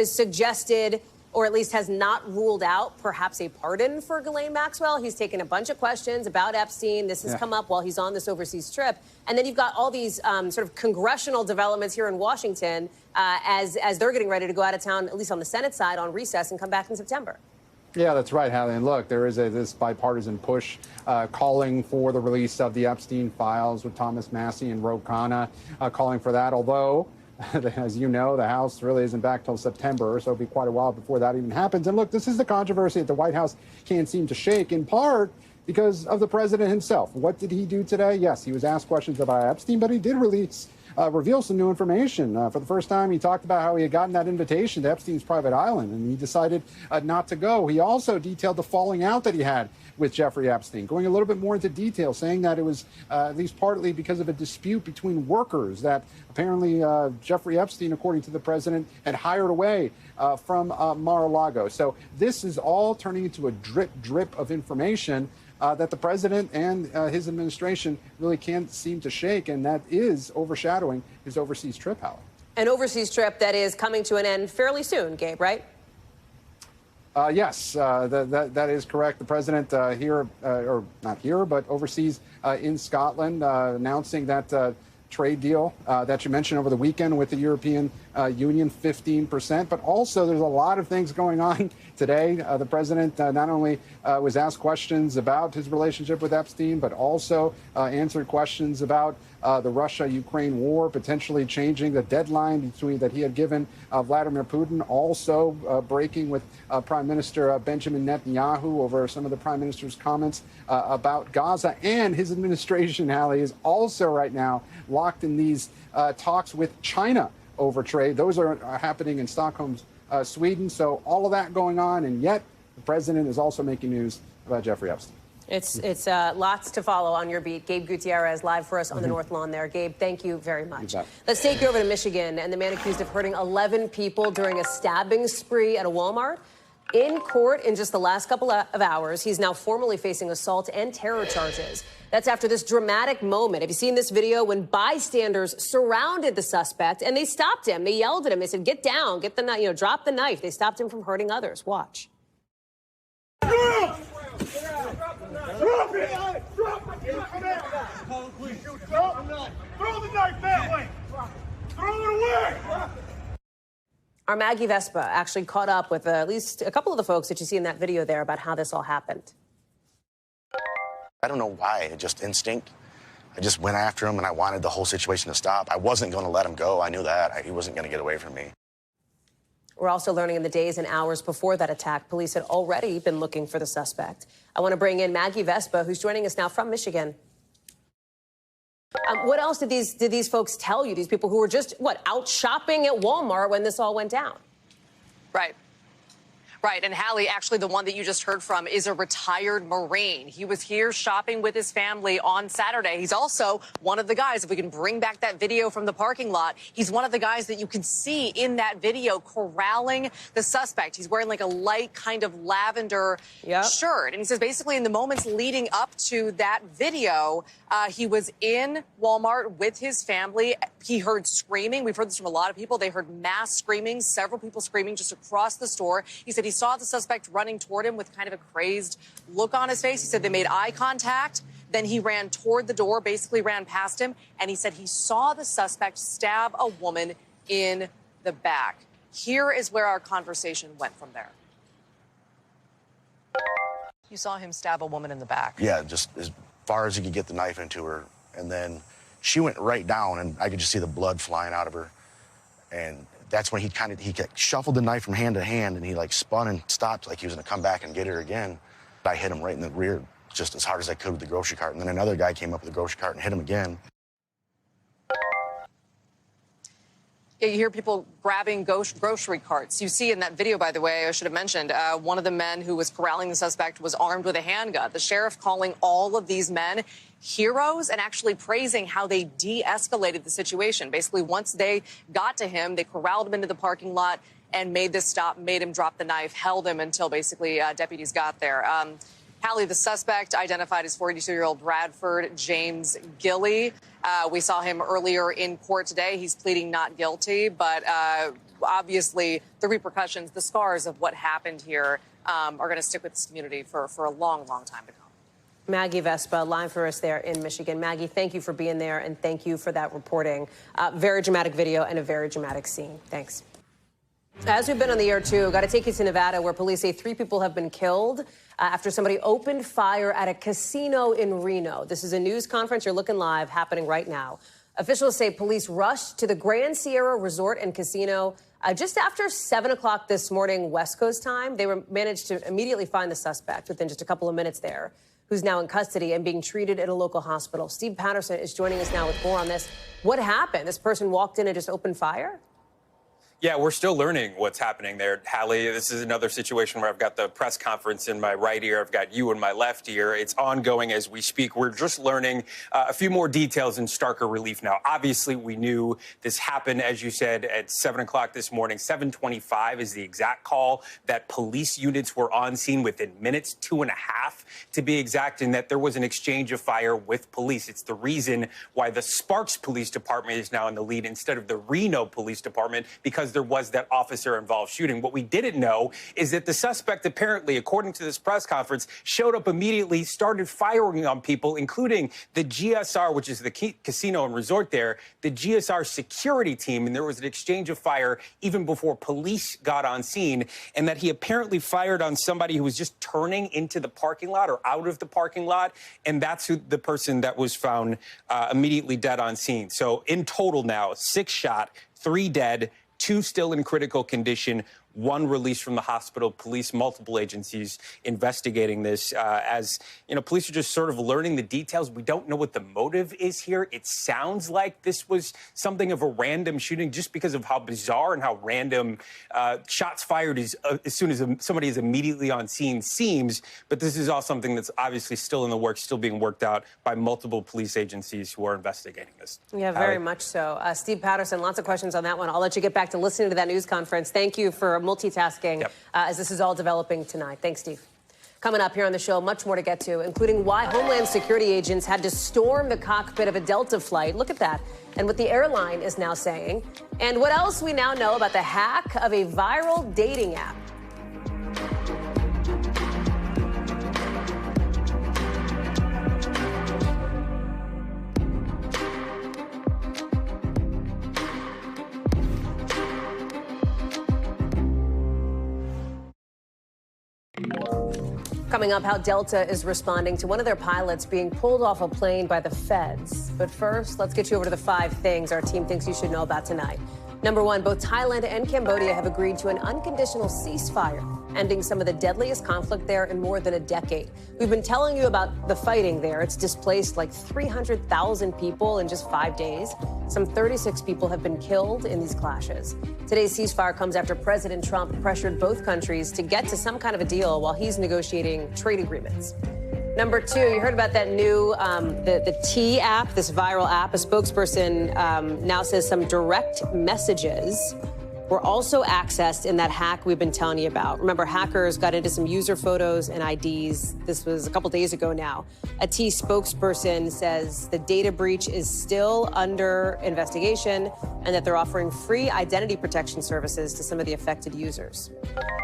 suggested, or at least has not ruled out, perhaps a pardon for Ghislaine Maxwell. He's taken a bunch of questions about Epstein. This has come up while he's on this overseas trip. And then you've got all these sort of congressional developments here in Washington as they're getting ready to go out of town, at least on the Senate side, on recess and come back in September. Yeah, that's right, Hallie. And look, there is this bipartisan push calling for the release of the Epstein files with Thomas Massie and Ro Khanna, calling for that. Although, as you know, the House really isn't back till September, so it'll be quite a while before that even happens. And look, this is the controversy that the White House can't seem to shake, in part because of the president himself. What did he do today? Yes, he was asked questions about Epstein, but he did reveal some new information. For the first time, he talked about how he had gotten that invitation to Epstein's private island, and he decided not to go. He also detailed the falling out that he had with Jeffrey Epstein, going a little bit more into detail, saying that it was at least partly because of a dispute between workers that apparently Jeffrey Epstein, according to the president, had hired away from Mar-a-Lago. So this is all turning into a drip of information that the president and his administration really can't seem to shake, and that is overshadowing his overseas trip, Hallie. An overseas trip that is coming to an end fairly soon, Gabe, right? Yes, that is correct. The president here, or not here, but overseas in Scotland, announcing that trade deal that you mentioned over the weekend with the European Union, 15%. But also there's a lot of things going on today. The president not only was asked questions about his relationship with Epstein, but also answered questions about the Russia-Ukraine war, potentially changing the deadline that he had given Vladimir Putin, also breaking with Prime Minister Benjamin Netanyahu over some of the prime minister's comments about Gaza. And his administration, Hallie, is also right now locked in these talks with China over trade. Those are happening in Stockholm, Sweden. So all of that going on, and yet the president is also making news about Jeffrey Epstein. It's lots to follow on your beat. Gabe Gutierrez live for us on the North Lawn there. Gabe, thank you very much. Let's take you over to Michigan and the man accused of hurting 11 people during a stabbing spree at a Walmart. In court in just the last couple of hours, he's now formally facing assault and terror charges. That's after this dramatic moment. Have you seen this video when bystanders surrounded the suspect and they stopped him? They yelled at him. They said, "Get down, get the knife, drop the knife." They stopped him from hurting others. Watch. Drop it! Drop it! Throw the knife that way! Throw it away! Our Maggie Vespa actually caught up with at least a couple of the folks that you see in that video there about how this all happened. I don't know why, just instinct. I just went after him and I wanted the whole situation to stop. I wasn't going to let him go. I knew that. He wasn't going to get away from me. We're also learning in the days and hours before that attack, police had already been looking for the suspect. I want to bring in Maggie Vespa, who's joining us now from Michigan. What else did these folks tell you, these people who were just, out shopping at Walmart when this all went down? Right. Right. And Hallie, actually, the one that you just heard from is a retired Marine. He was here shopping with his family on Saturday. He's also one of the guys, if we can bring back that video from the parking lot, he's one of the guys that you can see in that video corralling the suspect. He's wearing like a light kind of lavender shirt. And he says basically in the moments leading up to that video, he was in Walmart with his family. He heard screaming. We've heard this from a lot of people. They heard mass screaming, several people screaming just across the store. He said he saw the suspect running toward him with kind of a crazed look on his face. He said they made eye contact. Then he ran toward the door, basically ran past him. And he said he saw the suspect stab a woman in the back. Here is where our conversation went from there. You saw him stab a woman in the back. Yeah, just as far as he could get the knife into her. And then she went right down, and I could just see the blood flying out of her. And that's when he shuffled the knife from hand to hand, and he spun and stopped like he was going to come back and get her again. I hit him right in the rear just as hard as I could with the grocery cart. And then another guy came up with the grocery cart and hit him again. Yeah, you hear people grabbing grocery carts. You see in that video, by the way, I should have mentioned, one of the men who was corralling the suspect was armed with a handgun. The sheriff calling all of these men heroes and actually praising how they de-escalated the situation. Basically, once they got to him, they corralled him into the parking lot and made this stop, made him drop the knife, held him until basically deputies got there. Hallie, the suspect identified as 42-year-old Bradford James Gilly. We saw him earlier in court today. He's pleading not guilty, but obviously the repercussions, the scars of what happened here are going to stick with this community for a long, long time to come. Maggie Vespa, live for us there in Michigan. Maggie, thank you for being there, and thank you for that reporting. Very dramatic video and a very dramatic scene. Thanks. As we've been on the air, too, got to take you to Nevada, where police say 3 people have been killed after somebody opened fire at a casino in Reno. This is a news conference. You're looking live, happening right now. Officials say police rushed to the Grand Sierra Resort and Casino just after 7 o'clock this morning, West Coast time. They managed to immediately find the suspect within just a couple of minutes there, who's now in custody and being treated at a local hospital. Steve Patterson is joining us now with more on this. What happened? This person walked in and just opened fire? Yeah, we're still learning what's happening there, Hallie. This is another situation where I've got the press conference in my right ear. I've got you in my left ear. It's ongoing as we speak. We're just learning a few more details in starker relief now. Obviously, we knew this happened, as you said, at 7 o'clock this morning. 7:25 is the exact call that police units were on scene within minutes, 2.5 to be exact, and that there was an exchange of fire with police. It's the reason why the Sparks Police Department is now in the lead instead of the Reno Police Department, because there was that officer-involved shooting. What we didn't know is that the suspect, apparently, according to this press conference, showed up immediately, started firing on people, including the GSR, which is the casino and resort there, the GSR security team, and there was an exchange of fire even before police got on scene, and that he apparently fired on somebody who was just turning into the parking lot or out of the parking lot, and that's the person that was found immediately dead on scene. So in total now, 6 shot, 3 dead, 2 still in critical condition, 1 released from the hospital. Police, multiple agencies investigating this. As you know, police are just sort of learning the details. We don't know what the motive is here. It sounds like this was something of a random shooting just because of how bizarre and how random shots fired as soon as somebody is immediately on scene seems. But this is all something that's obviously still in the works, still being worked out by multiple police agencies who are investigating this. Yeah, very much so. Steve Patterson, lots of questions on that one. I'll let you get back to listening to that news conference. Thank you for multitasking as this is all developing tonight. Thanks, Steve. Coming up here on the show, much more to get to, including why Homeland Security agents had to storm the cockpit of a Delta flight. Look at that. And what the airline is now saying. And what else we now know about the hack of a viral dating app. Coming up, how Delta is responding to one of their pilots being pulled off a plane by the feds. But first, let's get you over to the 5 things our team thinks you should know about tonight. Number 1, both Thailand and Cambodia have agreed to an unconditional ceasefire, ending some of the deadliest conflict there in more than a decade. We've been telling you about the fighting there. It's displaced like 300,000 people in just 5 days. Some 36 people have been killed in these clashes. Today's ceasefire comes after President Trump pressured both countries to get to some kind of a deal while he's negotiating trade agreements. Number 2, you heard about that new, the T app, this viral app. A spokesperson now says some direct messages were also accessed in that hack we've been telling you about. Remember, hackers got into some user photos and IDs. This was a couple days ago now. A T spokesperson says the data breach is still under investigation and that they're offering free identity protection services to some of the affected users.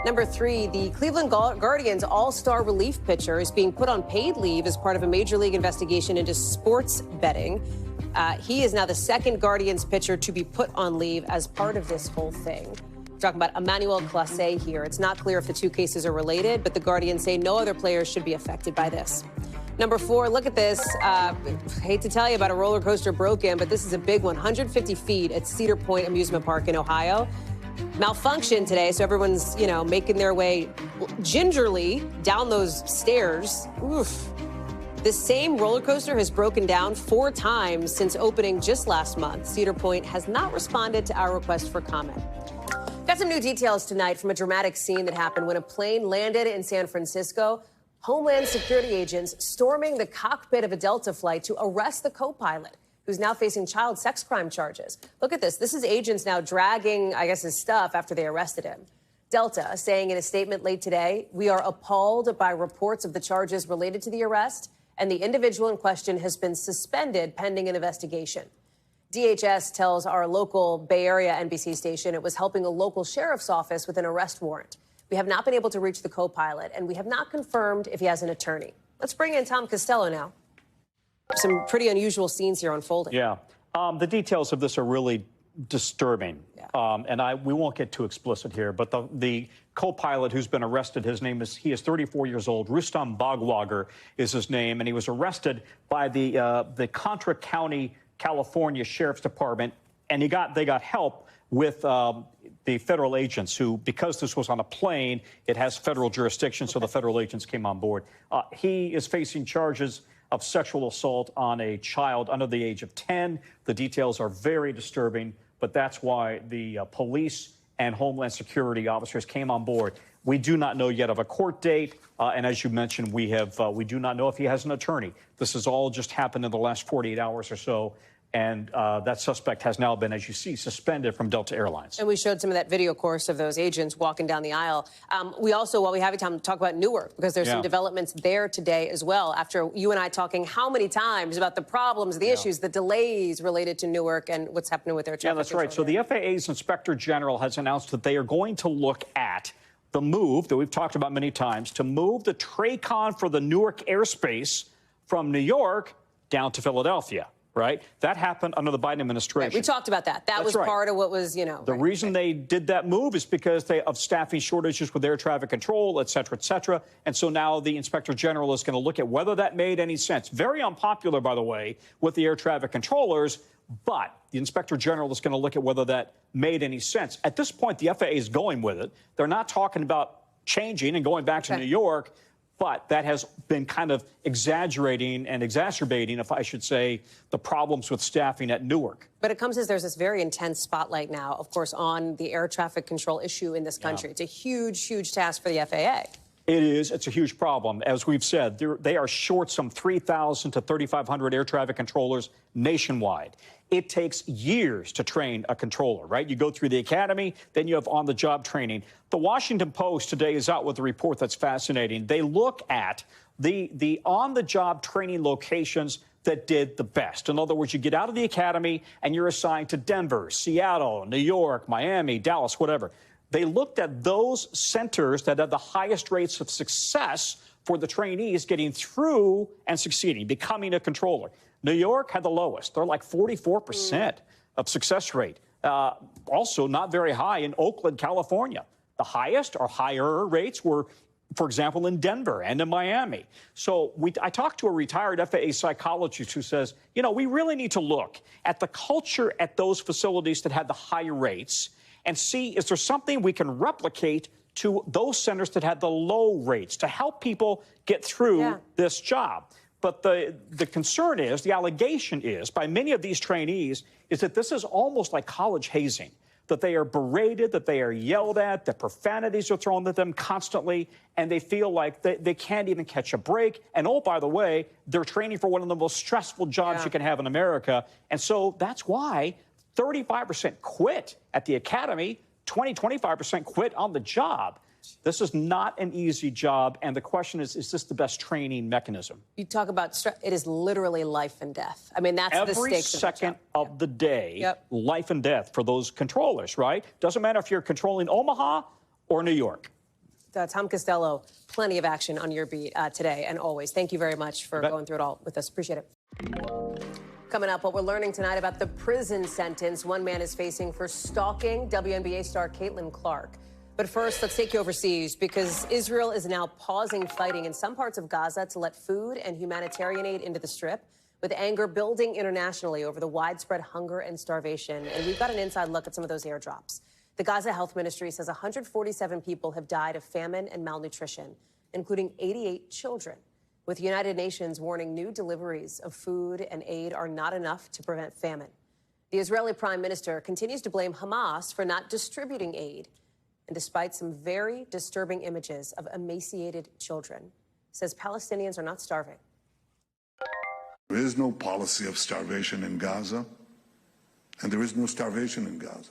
Number 3, the Cleveland Guardians all-star relief pitcher is being put on paid leave as part of a major league investigation into sports betting. He is now the 2nd Guardians pitcher to be put on leave as part of this whole thing. We're talking about Emmanuel Clase here. It's not clear if the 2 cases are related, but the Guardians say no other players should be affected by this. Number 4, look at this. Hate to tell you about a roller coaster broken, but this is a big one. 150 feet at Cedar Point Amusement Park in Ohio. Malfunction today, so everyone's, making their way gingerly down those stairs. Oof. The same roller coaster has broken down 4 times since opening just last month. Cedar Point has not responded to our request for comment. Got some new details tonight from a dramatic scene that happened when a plane landed in San Francisco. Homeland Security agents storming the cockpit of a Delta flight to arrest the co-pilot, who's now facing child sex crime charges. Look at this. This is agents now dragging, his stuff after they arrested him. Delta saying in a statement late today, "We are appalled by reports of the charges related to the arrest, and the individual in question has been suspended pending an investigation." DHS tells our local Bay Area NBC station it was helping a local sheriff's office with an arrest warrant. We have not been able to reach the co-pilot, and we have not confirmed if he has an attorney. Let's bring in Tom Costello now. Some pretty unusual scenes here unfolding. Yeah. The details of this are really disturbing. And we won't get too explicit here, but the co-pilot who's been arrested, he is 34 years old. Rustam Bagwagar is his name, and he was arrested by the Contra County, California Sheriff's Department, and they got help with the federal agents who, because this was on a plane, it has federal jurisdiction, so the federal agents came on board. He is facing charges of sexual assault on a child under the age of 10. The details are very disturbing, but that's why the police and Homeland Security officers came on board. We do not know yet of a court date, and as you mentioned, we do not know if he has an attorney. This has all just happened in the last 48 hours or so, and that suspect has now been, as you see, suspended from Delta Airlines. And we showed some of that video, of course, of those agents walking down the aisle. We also, while we have time, talk about Newark, because there's some developments there today as well, after you and I talking how many times about the problems, the issues, the delays related to Newark and what's happening with their traffic. Yeah, that's right. So the FAA's Inspector General has announced that they are going to look at the move that we've talked about many times to move the TRACON for the Newark airspace from New York down to Philadelphia. Right? That happened under the Biden administration. Right, we talked about that. That was part of what was, The reason they did that move is because of staffing shortages with air traffic control, et cetera, et cetera. And so now the Inspector General is going to look at whether that made any sense. Very unpopular, by the way, with the air traffic controllers, but the Inspector General is going to look at whether that made any sense. At this point, the FAA is going with it. They're not talking about changing and going back to New York. But that has been kind of exaggerating and exacerbating, if I should say, the problems with staffing at Newark. But it comes as there's this very intense spotlight now, of course, on the air traffic control issue in this country. It's a huge, huge task for the FAA. It is. It's a huge problem. As we've said, they are short some 3,000 to 3,500 air traffic controllers nationwide. It takes years to train a controller, right? You go through the academy, then you have on-the-job training. The Washington Post today is out with a report that's fascinating. They look at the on-the-job training locations that did the best. In other words, you get out of the academy and you're assigned to Denver, Seattle, New York, Miami, Dallas, whatever. They looked at those centers that had the highest rates of success for the trainees getting through and succeeding, becoming a controller. New York had the lowest. They're like 44% of success rate. Also not very high in Oakland, California. The highest or higher rates were, for example, in Denver and in Miami. So I talked to a retired FAA psychologist who says, we really need to look at the culture at those facilities that had the higher rates and see, is there something we can replicate to those centers that had the low rates to help people get through this job? But the concern is, the allegation is, by many of these trainees, is that this is almost like college hazing, that they are berated, that they are yelled at, that profanities are thrown at them constantly, and they feel like they can't even catch a break. And oh, by the way, they're training for one of the most stressful jobs you can have in America. And so that's why 35% quit at the academy, 25% quit on the job. This is not an easy job, and the question is this the best training mechanism? You talk about it is literally life and death. I mean, that's the stakes. Every second of the day, life and death for those controllers, right? Doesn't matter if you're controlling Omaha or New York. Tom Costello, plenty of action on your beat today and always. Thank you very much for going through it all with us. Appreciate it. Coming up, what we're learning tonight about the prison sentence one man is facing for stalking WNBA star Caitlin Clark. But first, let's take you overseas, because Israel is now pausing fighting in some parts of Gaza to let food and humanitarian aid into the Strip, with anger building internationally over the widespread hunger and starvation. And we've got an inside look at some of those airdrops. The Gaza Health Ministry says 147 people have died of famine and malnutrition, including 88 children, with the United Nations warning new deliveries of food and aid are not enough to prevent famine. The Israeli Prime Minister continues to blame Hamas for not distributing aid, and despite some very disturbing images of emaciated children, says Palestinians are not starving. There is no policy of starvation in Gaza, and there is no starvation in Gaza.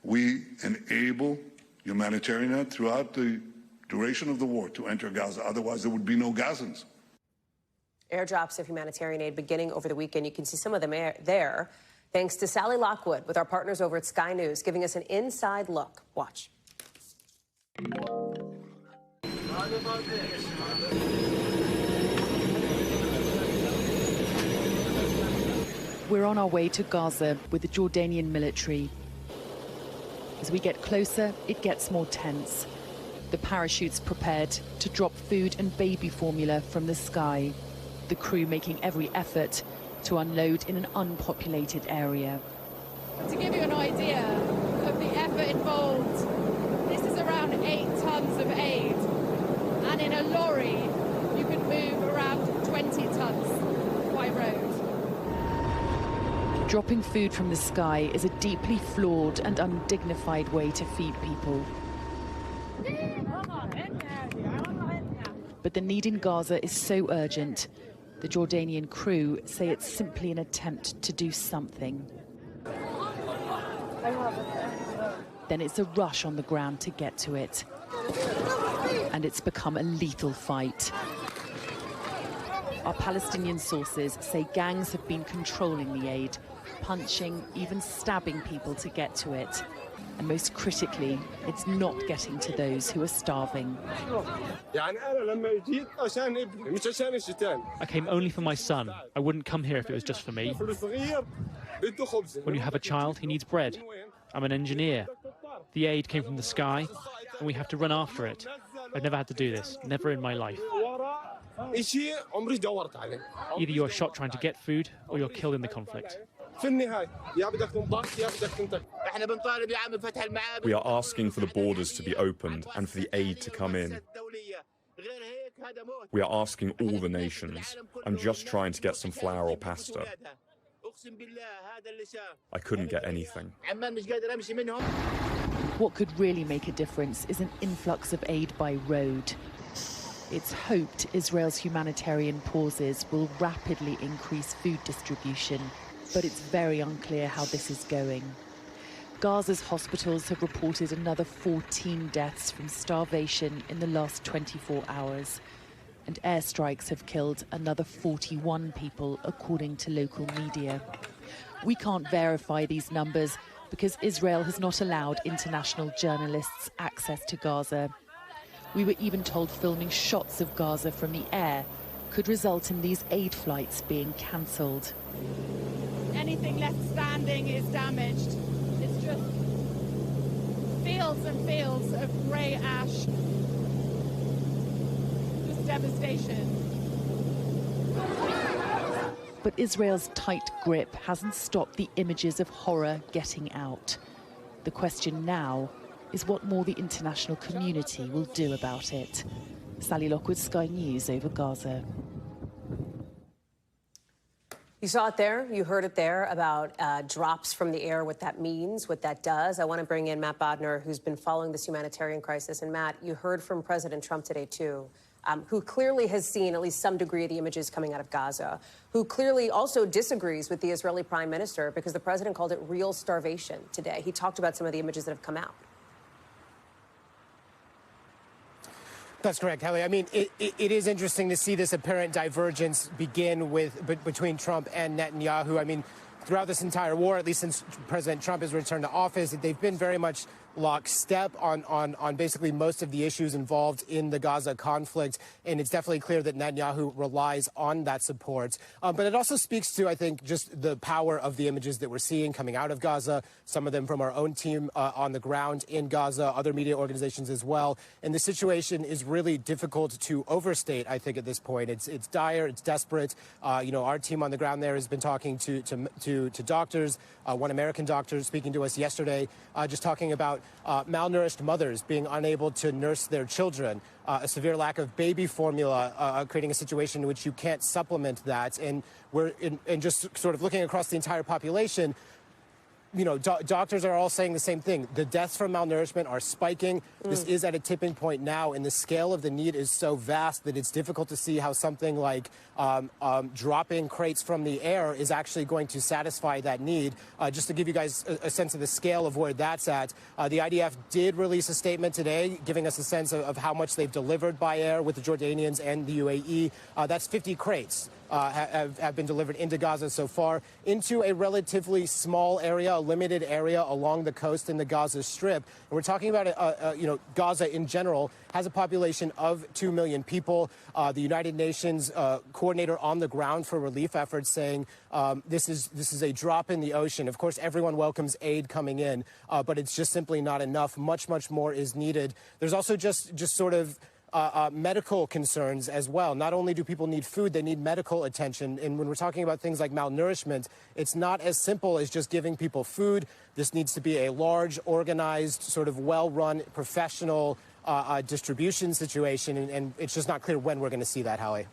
We enable humanitarian aid throughout the duration of the war to enter Gaza. Otherwise, there would be no Gazans. Airdrops of humanitarian aid beginning over the weekend. You can see some of them there. Thanks to Sally Lockwood with our partners over at Sky News, giving us an inside look. Watch. We're on our way to Gaza with the Jordanian military. As we get closer, it gets more tense. The parachutes prepared to drop food and baby formula from the sky. The crew making every effort to unload in an unpopulated area. To give you an idea of the effort involved, this is around 8 tons of aid. And in a lorry, you can move around 20 tons by road. Dropping food from the sky is a deeply flawed and undignified way to feed people. But the need in Gaza is so urgent. The Jordanian crew say it's simply an attempt to do something. Then it's a rush on the ground to get to it. And it's become a lethal fight. Our Palestinian sources say gangs have been controlling the aid, punching, even stabbing people to get to it. And most critically, it's not getting to those who are starving. I came only for my son. I wouldn't come here if it was just for me. When you have a child, he needs bread. I'm an engineer. The aid came from the sky, and we have to run after it. I've never had to do this, never in my life. Either you're shot trying to get food, or you're killed in the conflict. We are asking for the borders to be opened and for the aid to come in. We are asking all the nations. I'm just trying to get some flour or pasta. I couldn't get anything. What could really make a difference is an influx of aid by road. It's hoped Israel's humanitarian pauses will rapidly increase food distribution, but it's very unclear how this is going. Gaza's hospitals have reported another 14 deaths from starvation in the last 24 hours, and airstrikes have killed another 41 people, according to local media. We can't verify these numbers because Israel has not allowed international journalists access to Gaza. We were even told filming shots of Gaza from the air could result in these aid flights being cancelled. Anything left standing is damaged. It's just fields and fields of grey ash. Just devastation. But Israel's tight grip hasn't stopped the images of horror getting out. The question now is what more the international community will do about it. Sally Lockwood, Sky News, over Gaza. You saw it there, you heard it there about drops from the air, what that means, what that does. I want to bring in Matt Bodner, who's been following this humanitarian crisis. And Matt, you heard from President Trump today, too, who clearly has seen at least some degree of the images coming out of Gaza, who clearly also disagrees with the Israeli prime minister because the president called it real starvation today. He talked about some of the images that have come out. That's correct, Hallie. I mean, it is interesting to see this apparent divergence begin between Trump and Netanyahu. I mean, throughout this entire war, at least since President Trump has returned to office, they've been very much lockstep on basically most of the issues involved in the Gaza conflict. And it's definitely clear that Netanyahu relies on that support. But it also speaks to, I think, just the power of the images that we're seeing coming out of Gaza, some of them from our own team on the ground in Gaza, other media organizations as well. And the situation is really difficult to overstate, I think, at this point. It's dire, it's desperate. Our team on the ground there has been talking to doctors, one American doctor speaking to us yesterday, just talking about malnourished mothers being unable to nurse their children, a severe lack of baby formula, creating a situation in which you can't supplement that. And we're just sort of looking across the entire population. doctors are all saying the same thing. The deaths from malnourishment are spiking. This is at a tipping point now, and the scale of the need is so vast that it's difficult to see how something like dropping crates from the air is actually going to satisfy that need. Just to give you guys a sense of the scale of where that's at, the IDF did release a statement today giving us a sense of how much they've delivered by air with the Jordanians and the UAE. That's 50 crates. Have been delivered into Gaza so far, into a relatively small area, a limited area along the coast in the Gaza Strip. And we're talking about, Gaza in general has a population of 2 million people. The United Nations coordinator on the ground for relief efforts saying this is a drop in the ocean. Of course, everyone welcomes aid coming in, but it's just simply not enough. Much more is needed. There's also just sort of medical concerns as well. Not only do people need food, they need medical attention. And when we're talking about things like malnourishment, it's not as simple as just giving people food. This needs to be a large, organized, sort of well-run, professional distribution situation. And it's just not clear when we're going to see that, Hallie.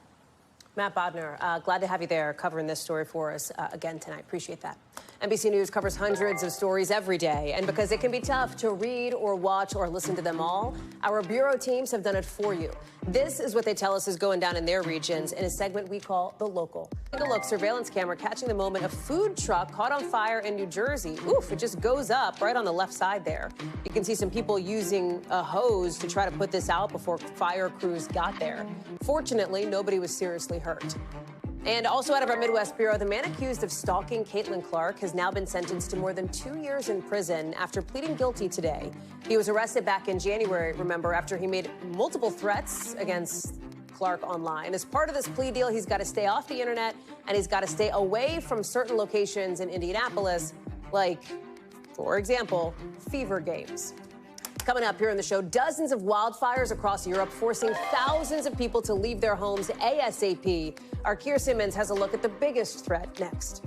Matt Bodner, glad to have you there covering this story for us again tonight. Appreciate that. NBC News covers hundreds of stories every day, and because it can be tough to read or watch or listen to them all, our bureau teams have done it for you. This is what they tell us is going down in their regions in a segment we call The Local. Take a look, surveillance camera catching the moment a food truck caught on fire in New Jersey. Oof, it just goes up right on the left side there. You can see some people using a hose to try to put this out before fire crews got there. Fortunately, nobody was seriously hurt. And also out of our Midwest Bureau, the man accused of stalking Caitlin Clark has now been sentenced to more than 2 years in prison after pleading guilty today. He was arrested back in January, remember, after he made multiple threats against Clark online. As part of this plea deal, he's got to stay off the internet and he's got to stay away from certain locations in Indianapolis, like, for example, fever games. Coming up here on the show, dozens of wildfires across Europe forcing thousands of people to leave their homes ASAP. Our Keir Simmons has a look at the biggest threat next.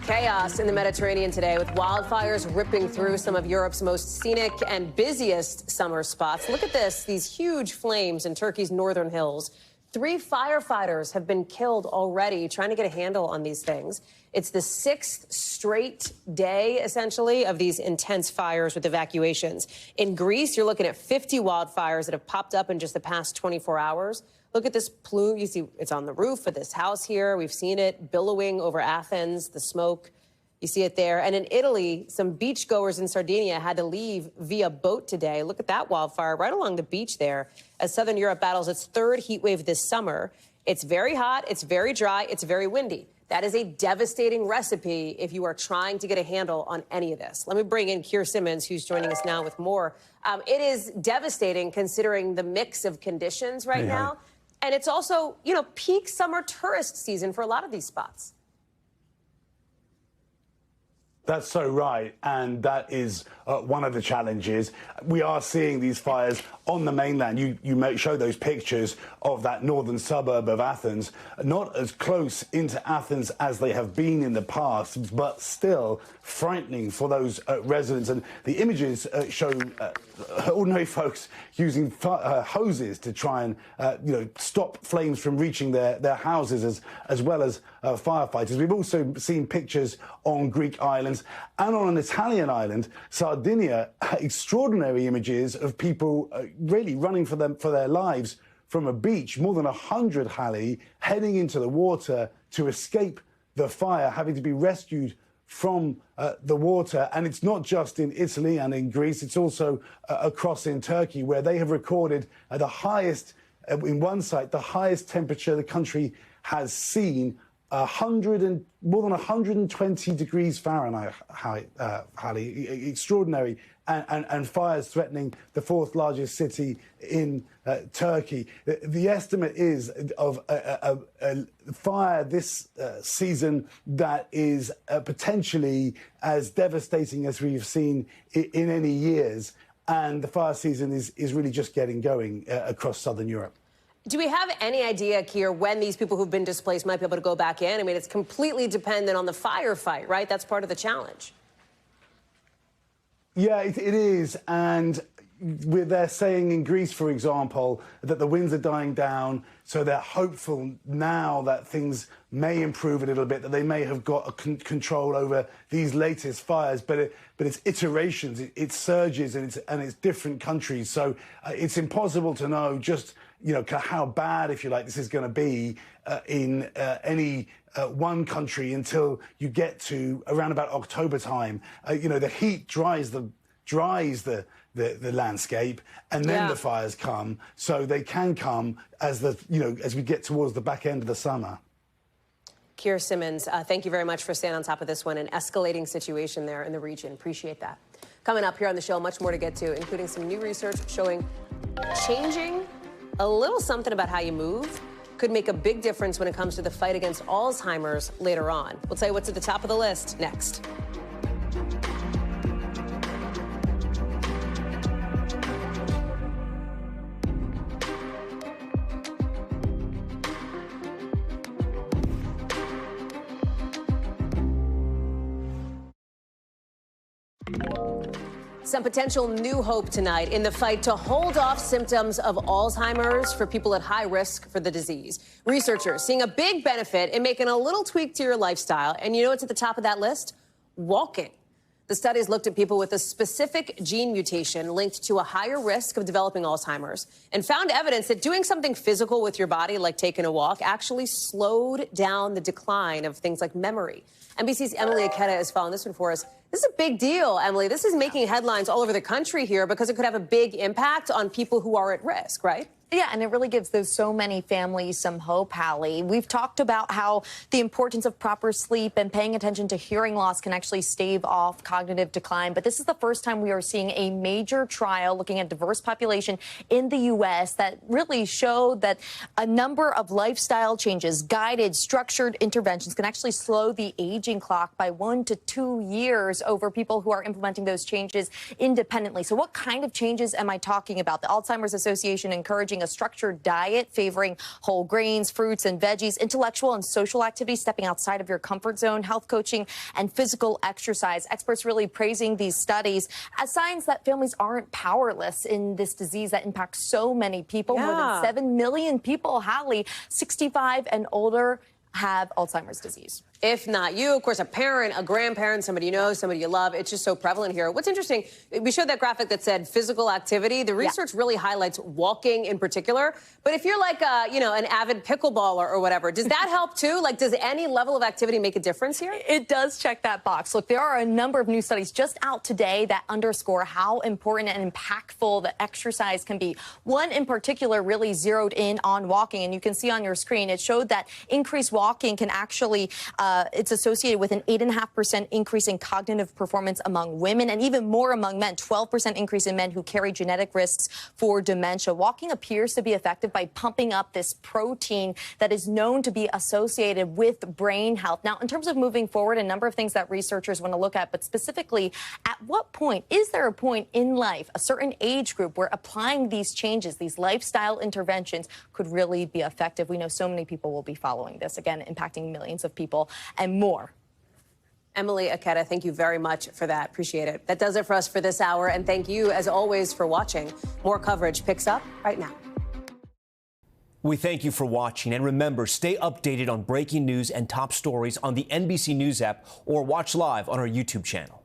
Chaos in the Mediterranean today with wildfires ripping through some of Europe's most scenic and busiest summer spots. Look at this, these huge flames in Turkey's northern hills. 3 firefighters have been killed already trying to get a handle on these things. It's the 6th straight day, essentially, of these intense fires with evacuations. In Greece, you're looking at 50 wildfires that have popped up in just the past 24 hours. Look at this plume. You see it's on the roof of this house here. We've seen it billowing over Athens, the smoke. You see it there. And in Italy, some beachgoers in Sardinia had to leave via boat today. Look at that wildfire right along the beach there as Southern Europe battles its 3rd heat wave this summer. It's very hot, it's very dry, it's very windy. That is a devastating recipe if you are trying to get a handle on any of this. Let me bring in Keir Simmons, who's joining us now with more. It is devastating considering the mix of conditions right now. And it's also, peak summer tourist season for a lot of these spots. That's so right, and that is one of the challenges. We are seeing these fires on the mainland. You may show those pictures of that northern suburb of Athens, not as close into Athens as they have been in the past, but still frightening for those residents. And the images show ordinary folks using hoses to try and stop flames from reaching their houses, as well as firefighters. We've also seen pictures on Greek islands and on an Italian island, Sardinia, extraordinary images of people really running for their lives from a beach, more than 100, Hallie, heading into the water to escape the fire, having to be rescued from the water. And it's not just in Italy and in Greece, it's also across in Turkey, where they have recorded the highest, in one site, the highest temperature the country has seen, more than 120 degrees Fahrenheit, Hallie, extraordinary, and fires threatening the 4th largest city in Turkey. The estimate is of a fire this season that is potentially as devastating as we've seen in any years, and the fire season is really just getting going across southern Europe. Do we have any idea, Keir, when these people who've been displaced might be able to go back in? I mean, it's completely dependent on the firefight, right? That's part of the challenge. Yeah, it is. And, they're saying in Greece, for example, that the winds are dying down, so they're hopeful now that things may improve a little bit, that they may have got a control over these latest fires. But it's iterations, it's surges, and it's different countries. So it's impossible to know just how bad, if you like, this is going to be in any one country until you get to around about October time. The heat dries the landscape, and then the fires come. So they can come as we get towards the back end of the summer. Keir Simmons, thank you very much for staying on top of this one. An escalating situation there in the region. Appreciate that. Coming up here on the show, much more to get to, including some new research showing changing a little something about how you move could make a big difference when it comes to the fight against Alzheimer's later on. We'll tell you what's at the top of the list next. Some potential new hope tonight in the fight to hold off symptoms of Alzheimer's for people at high risk for the disease. Researchers seeing a big benefit in making a little tweak to your lifestyle. And you know what's at the top of that list? Walking. The studies looked at people with a specific gene mutation linked to a higher risk of developing Alzheimer's and found evidence that doing something physical with your body, like taking a walk, actually slowed down the decline of things like memory. NBC's Emily Aketa is following this one for us. This is a big deal, Emily. This is making headlines all over the country here because it could have a big impact on people who are at risk, right? Yeah, and it really gives those so many families some hope, Hallie. We've talked about how the importance of proper sleep and paying attention to hearing loss can actually stave off cognitive decline. But this is the first time we are seeing a major trial looking at diverse population in the U.S. that really showed that a number of lifestyle changes, guided, structured interventions can actually slow the aging clock by 1 to 2 years over people who are implementing those changes independently. So what kind of changes am I talking about? The Alzheimer's Association encouraging a structured diet favoring whole grains, fruits and veggies, intellectual and social activities, stepping outside of your comfort zone, health coaching and physical exercise. Experts really praising these studies as signs that families aren't powerless in this disease that impacts so many people. More than 7 million people, Hallie, 65 and older, have Alzheimer's disease. If not you, of course, a parent, a grandparent, somebody you know, somebody you love. It's just so prevalent here. What's interesting, we showed that graphic that said physical activity. The research really highlights walking in particular. But if you're like, an avid pickleballer or whatever, does that help too? Like, does any level of activity make a difference here? It does check that box. Look, there are a number of new studies just out today that underscore how important and impactful the exercise can be. One in particular really zeroed in on walking, and you can see on your screen, it showed that increased walking can actually it's associated with an 8.5% increase in cognitive performance among women and even more among men, 12% increase in men who carry genetic risks for dementia. Walking appears to be effective by pumping up this protein that is known to be associated with brain health. Now, in terms of moving forward, a number of things that researchers want to look at, but specifically, at what point, is there a point in life, a certain age group, where applying these changes, these lifestyle interventions, could really be effective? We know so many people will be following this, again, impacting millions of people and more. Emily Aketa, thank you very much for that. Appreciate it. That does it for us for this hour. And thank you, as always, for watching. More coverage picks up right now. We thank you for watching. And remember, stay updated on breaking news and top stories on the NBC News app or watch live on our YouTube channel.